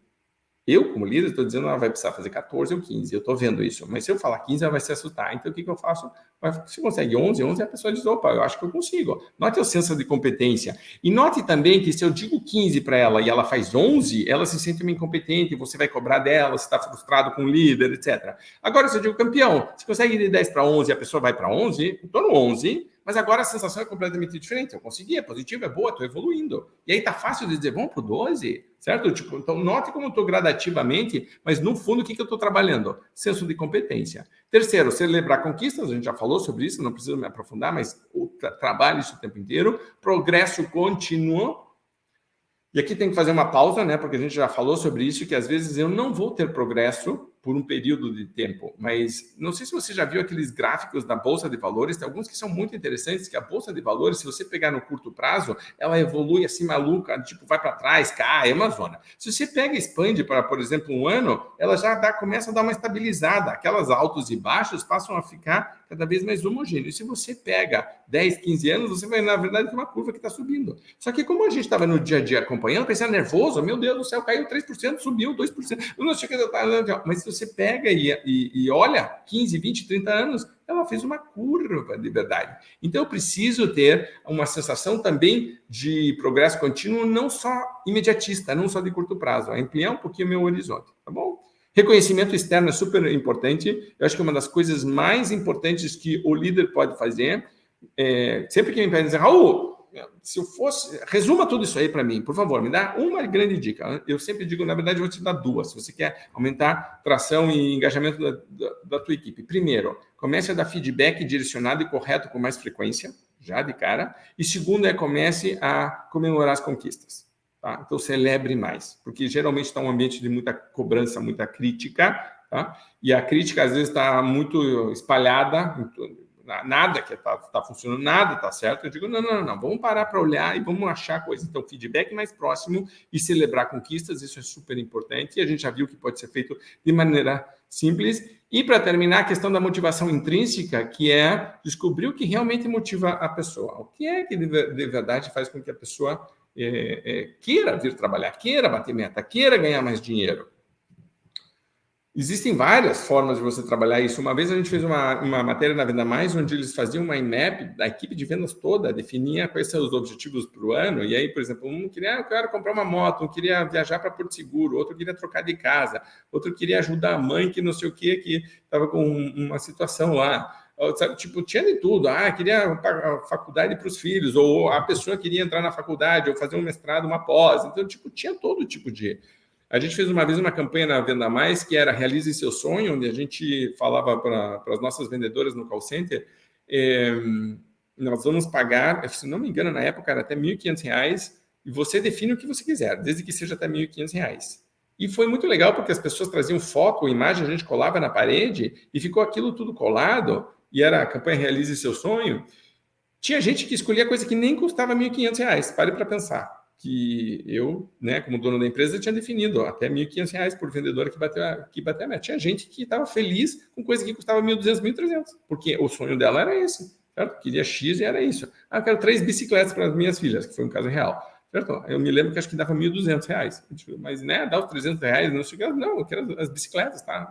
Eu, como líder, estou dizendo, ela vai precisar fazer 14 ou 15, eu estou vendo isso. Mas se eu falar 15, ela vai se assustar. Então, o que eu faço? Se consegue 11, a pessoa diz, opa, eu acho que eu consigo. Note o senso de competência. E note também que se eu digo 15 para ela e ela faz 11, ela se sente uma incompetente, você vai cobrar dela, você está frustrado com o líder, etc. Agora, se eu digo, campeão, se consegue ir de 10 para 11 e a pessoa vai para 11, eu estou no 11, mas agora a sensação é completamente diferente. Eu consegui, é positivo, é boa, estou evoluindo. E aí tá fácil de dizer, vamos para o 12, certo? Tipo, então, note como eu estou gradativamente, mas no fundo, o que eu estou trabalhando? Senso de competência. Terceiro, celebrar conquistas, a gente já falou sobre isso, não preciso me aprofundar, mas trabalho isso o tempo inteiro. Progresso contínuo. E aqui tem que fazer uma pausa, né? Porque a gente já falou sobre isso, que às vezes eu não vou ter progresso por um período de tempo, mas não sei se você já viu aqueles gráficos da Bolsa de Valores, tem alguns que são muito interessantes, que a Bolsa de Valores, se você pegar no curto prazo, ela evolui assim maluca, tipo vai para trás, cai, é uma zona. Se você pega e expande para, por exemplo, um ano, ela já começa a dar uma estabilizada, aquelas altos e baixos passam a ficar cada vez mais homogêneos. Se você pega 10, 15 anos, você vai, na verdade, ter uma curva que está subindo. Só que como a gente estava no dia a dia acompanhando, pensando nervoso, meu Deus do céu, caiu 3%, subiu 2%, eu não sei o que, mas se você pega e olha, 15, 20, 30 anos, ela fez uma curva de verdade. Então, eu preciso ter uma sensação também de progresso contínuo, não só imediatista, não só de curto prazo, ampliar um pouquinho o meu horizonte, tá bom? Reconhecimento externo é super importante. Eu acho que é uma das coisas mais importantes que o líder pode fazer. Sempre que me pedem dizer, Raul, se eu fosse, resuma tudo isso aí para mim, por favor, me dá uma grande dica. Eu sempre digo, na verdade, eu vou te dar 2, se você quer aumentar tração e engajamento da tua equipe. Primeiro, comece a dar feedback direcionado e correto com mais frequência, já de cara. E segundo comece a comemorar as conquistas. Tá? Então, celebre mais, porque geralmente está um ambiente de muita cobrança, muita crítica, tá? E a crítica, às vezes, está muito espalhada, nada que está funcionando, nada está certo. Eu digo, não, vamos parar para olhar e vamos achar coisas. Então, feedback mais próximo e celebrar conquistas, isso é super importante. E a gente já viu que pode ser feito de maneira simples. E, para terminar, a questão da motivação intrínseca, que é descobrir o que realmente motiva a pessoa. O que é que de verdade faz com que a pessoa queira vir trabalhar, queira bater meta, queira ganhar mais dinheiro. Existem várias formas de você trabalhar isso. Uma vez a gente fez uma matéria na Venda Mais, onde eles faziam uma mind-map da equipe de vendas toda, definia quais são os objetivos para o ano. E aí, por exemplo, um queria, eu quero comprar uma moto, um queria viajar para Porto Seguro, outro queria trocar de casa, outro queria ajudar a mãe que não sei o que estava com uma situação lá. Sabe, tipo, tinha de tudo. Queria pagar faculdade para os filhos, ou a pessoa queria entrar na faculdade, ou fazer um mestrado, uma pós. Então, tipo, tinha todo tipo de... A gente fez uma vez uma campanha na Venda Mais, que era Realize Seu Sonho, onde a gente falava para as nossas vendedoras no call center, nós vamos pagar, se não me engano, na época era até R$ 1.500, e você define o que você quiser, desde que seja até R$ 1.500. E foi muito legal, porque as pessoas traziam foto, imagem, a gente colava na parede, e ficou aquilo tudo colado, e era a campanha Realize Seu Sonho. Tinha gente que escolhia coisa que nem custava R$ 1.500, pare para pensar. Que eu, né, como dono da empresa, tinha definido até R$ 1.500 por vendedora que bateu a meta. Tinha gente que estava feliz com coisa que custava R$ 1.200, R$ 1.300, porque o sonho dela era esse, certo? Queria X e era isso. Eu quero 3 bicicletas para as minhas filhas, que foi um caso real, certo? Eu me lembro que acho que dava R$ 1.200, mas, né, dá os R$ 300, não sei o que, não, eu quero as bicicletas, tá?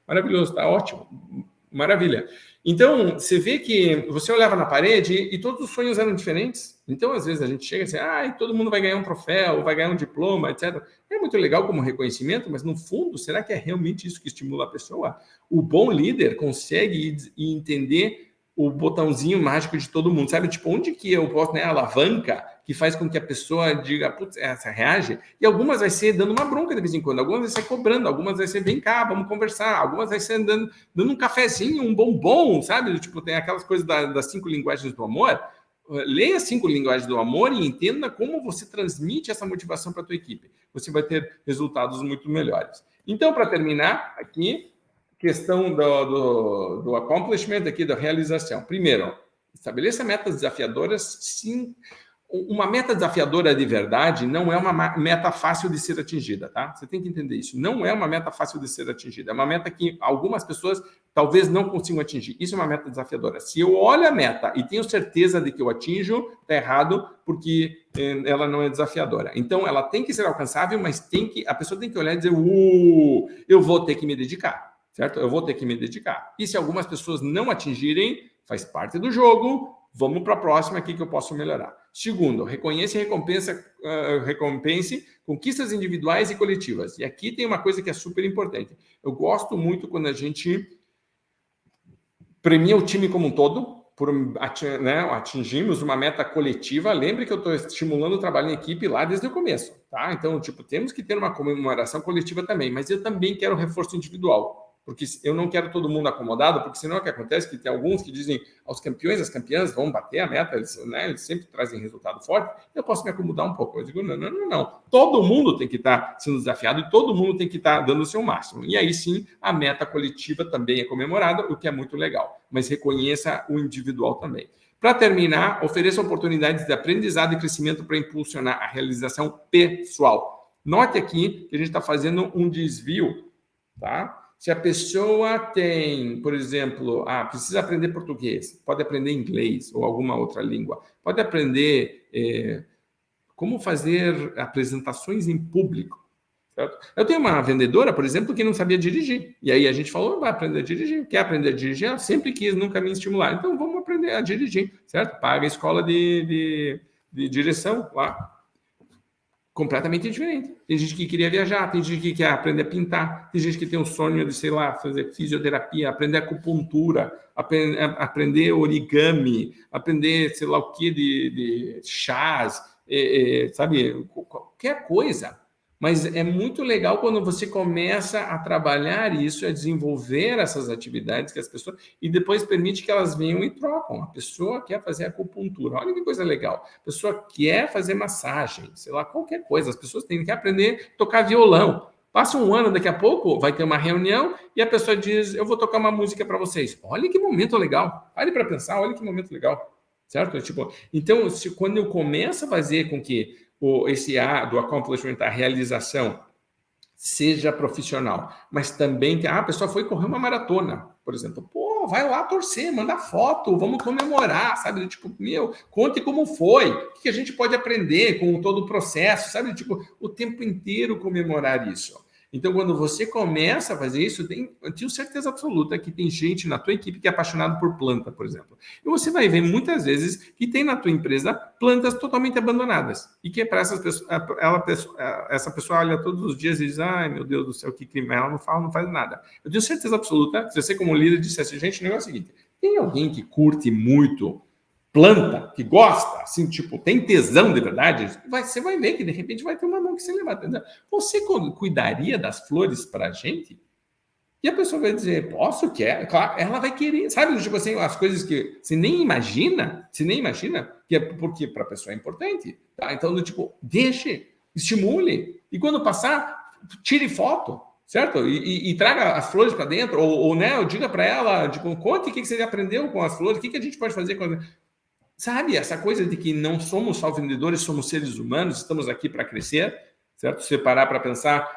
Maravilhoso, tá ótimo, maravilha. Então, você vê que você olhava na parede e todos os sonhos eram diferentes. Então, às vezes, a gente chega e diz, todo mundo vai ganhar um troféu, vai ganhar um diploma, etc. É muito legal como reconhecimento, mas, no fundo, será que é realmente isso que estimula a pessoa? O bom líder consegue entender o botãozinho mágico de todo mundo, sabe? Tipo, onde que eu posso, né, a alavanca que faz com que a pessoa diga, putz, essa reage, e algumas vai ser dando uma bronca de vez em quando, algumas vai ser cobrando, algumas vai ser, vem cá, vamos conversar, algumas vai ser dando um cafezinho, um bombom, sabe? Tipo, tem aquelas coisas das 5 linguagens do amor. Leia as 5 linguagens do amor e entenda como você transmite essa motivação para a tua equipe. Você vai ter resultados muito melhores. Então, para terminar aqui, questão do accomplishment aqui, da realização. Primeiro, estabeleça metas desafiadoras. Sim, uma meta desafiadora de verdade não é uma meta fácil de ser atingida, tá? Você tem que entender isso. Não é uma meta fácil de ser atingida. É uma meta que algumas pessoas talvez não consigam atingir. Isso é uma meta desafiadora. Se eu olho a meta e tenho certeza de que eu atinjo, está errado, porque ela não é desafiadora. Então, ela tem que ser alcançável, mas a pessoa tem que olhar e dizer, eu vou ter que me dedicar. Certo? Eu vou ter que me dedicar. E se algumas pessoas não atingirem, faz parte do jogo, vamos para a próxima aqui que eu posso melhorar. Segundo, reconheça e recompense conquistas individuais e coletivas. E aqui tem uma coisa que é super importante. Eu gosto muito quando a gente premia o time como um todo, atingimos uma meta coletiva. Lembre que eu estou estimulando o trabalho em equipe lá desde o começo, tá? Então, temos que ter uma comemoração coletiva também, mas eu também quero reforço individual, porque eu não quero todo mundo acomodado, porque senão o que acontece é que tem alguns que dizem aos campeões, as campeãs vão bater a meta, eles sempre trazem resultado forte, eu posso me acomodar um pouco. Eu digo, não. Todo mundo tem que estar sendo desafiado e todo mundo tem que estar dando o seu máximo. E aí sim, a meta coletiva também é comemorada, o que é muito legal. Mas reconheça o individual também. Para terminar, ofereça oportunidades de aprendizado e crescimento para impulsionar a realização pessoal. Note aqui que a gente está fazendo um desvio, tá? Se a pessoa tem, por exemplo, precisa aprender português, pode aprender inglês ou alguma outra língua, pode aprender como fazer apresentações em público. Certo? Eu tenho uma vendedora, por exemplo, que não sabia dirigir. E aí a gente falou, vai aprender a dirigir. Quer aprender a dirigir? Ela sempre quis, nunca me estimular. Então vamos aprender a dirigir, certo? Paga a escola de direção lá. Completamente diferente. Tem gente que queria viajar, tem gente que quer aprender a pintar, tem gente que tem um sonho de, sei lá, fazer fisioterapia, aprender acupuntura, aprender origami, aprender, sei lá o que, de chás, sabe, qualquer coisa. Mas é muito legal quando você começa a trabalhar isso, a desenvolver essas atividades que as pessoas... E depois permite que elas venham e trocam. A pessoa quer fazer acupuntura. Olha que coisa legal. A pessoa quer fazer massagem, sei lá, qualquer coisa. As pessoas têm que aprender a tocar violão. Passa um ano, daqui a pouco vai ter uma reunião e a pessoa diz, eu vou tocar uma música para vocês. Olha que momento legal. Pare para pensar, olha que momento legal. Certo? Tipo, então, quando eu começo a fazer com que esse A do accomplishment, a realização, seja profissional, mas também que a pessoa foi correr uma maratona, por exemplo. Pô, vai lá torcer, manda foto, vamos comemorar, sabe? Tipo, conte como foi, o que a gente pode aprender com todo o processo, sabe? Tipo, o tempo inteiro comemorar isso. Então, quando você começa a fazer isso, eu tenho certeza absoluta que tem gente na tua equipe que é apaixonado por planta, por exemplo. E você vai ver muitas vezes que tem na tua empresa plantas totalmente abandonadas. E que é para essas pessoas, essa pessoa olha todos os dias e diz, ai meu Deus do céu, que clima, ela não fala, não faz nada. Eu tenho certeza absoluta, se você como líder dissesse, gente, o negócio é o seguinte, tem alguém que curte muito planta, que gosta, assim, tipo, tem tesão de verdade, você vai ver que de repente vai ter uma mão que se levanta. Entendeu? Você cuidaria das flores para a gente? E a pessoa vai dizer, posso, quer? Claro, ela vai querer, sabe? Tipo assim, as coisas que você nem imagina, que é porque para a pessoa é importante. Tá? Então, tipo, deixe, estimule. E quando passar, tire foto, certo? E traga as flores para dentro, ou né, eu diga para ela, tipo, conte o que você aprendeu com as flores, o que a gente pode fazer com as... Sabe, essa coisa de que não somos só vendedores, somos seres humanos, estamos aqui para crescer, certo? Se parar para pensar,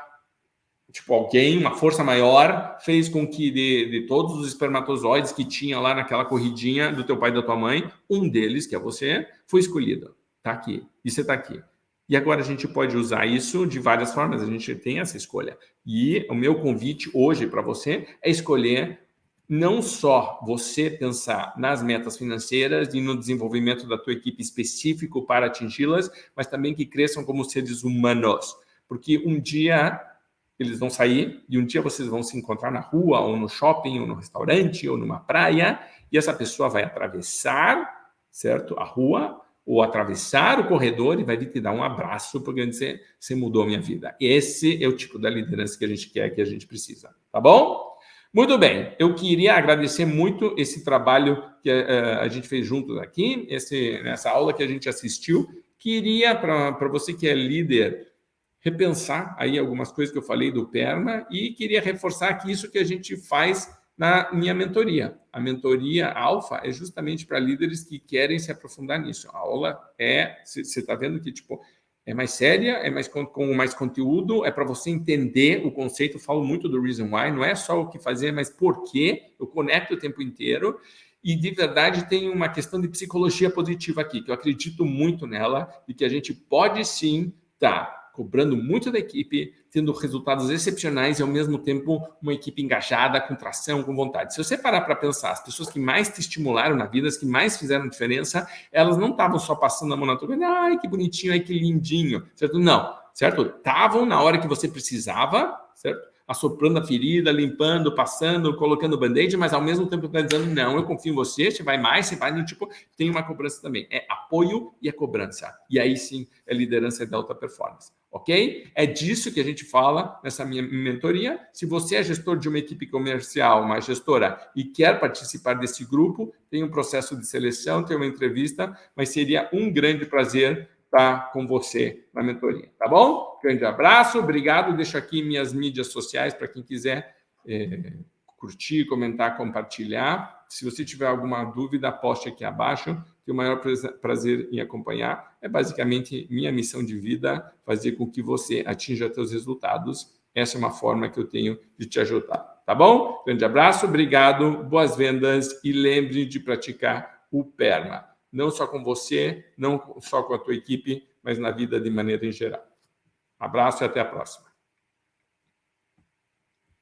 tipo, alguém, uma força maior, fez com que de todos os espermatozoides que tinha lá naquela corridinha do teu pai e da tua mãe, um deles, que é você, foi escolhido. Tá aqui. E você tá aqui. E agora a gente pode usar isso de várias formas, a gente tem essa escolha. E o meu convite hoje para você é escolher não só você pensar nas metas financeiras e no desenvolvimento da tua equipe específico para atingi-las, mas também que cresçam como seres humanos. Porque um dia eles vão sair e um dia vocês vão se encontrar na rua, ou no shopping, ou no restaurante, ou numa praia, e essa pessoa vai atravessar, certo, a rua, ou atravessar o corredor e vai te dar um abraço, porque você mudou a minha vida. Esse é o tipo da liderança que a gente quer, que a gente precisa. Tá bom? Muito bem, eu queria agradecer muito esse trabalho que a gente fez juntos aqui, nessa aula que a gente assistiu. Queria, para você que é líder, repensar aí algumas coisas que eu falei do PERMA e queria reforçar que isso que a gente faz na minha mentoria. A mentoria Alpha é justamente para líderes que querem se aprofundar nisso. A aula você está vendo que, tipo, é mais séria, é mais com mais conteúdo, é para você entender o conceito. Eu falo muito do Reason Why, não é só o que fazer, mas por quê. Eu conecto o tempo inteiro e, de verdade, tem uma questão de psicologia positiva aqui, que eu acredito muito nela e que a gente pode sim estar cobrando muito da equipe, tendo resultados excepcionais e, ao mesmo tempo, uma equipe engajada, com tração, com vontade. Se você parar para pensar, as pessoas que mais te estimularam na vida, as que mais fizeram diferença, elas não estavam só passando a mão na tua vida, ai, que bonitinho, ai, que lindinho, certo? Não, certo? Estavam na hora que você precisava, certo? Assoprando a ferida, limpando, passando, colocando band-aid, mas ao mesmo tempo está dizendo, não, eu confio em você, você vai mais, você vai no tipo, tem uma cobrança também. É apoio e a cobrança. E aí sim é liderança de alta performance. Ok? É disso que a gente fala nessa minha mentoria. Se você é gestor de uma equipe comercial, uma gestora, e quer participar desse grupo, tem um processo de seleção, tem uma entrevista, mas seria um grande prazer estar com você na mentoria, tá bom? Grande abraço, obrigado. Deixo aqui minhas mídias sociais para quem quiser curtir, comentar, compartilhar. Se você tiver alguma dúvida, poste aqui abaixo. Tenho o maior prazer em acompanhar. É basicamente minha missão de vida, fazer com que você atinja seus resultados. Essa é uma forma que eu tenho de te ajudar. Tá bom? Grande abraço, obrigado, boas vendas e lembre de praticar o PERMA. Não só com você, não só com a tua equipe, mas na vida de maneira em geral. Abraço e até a próxima.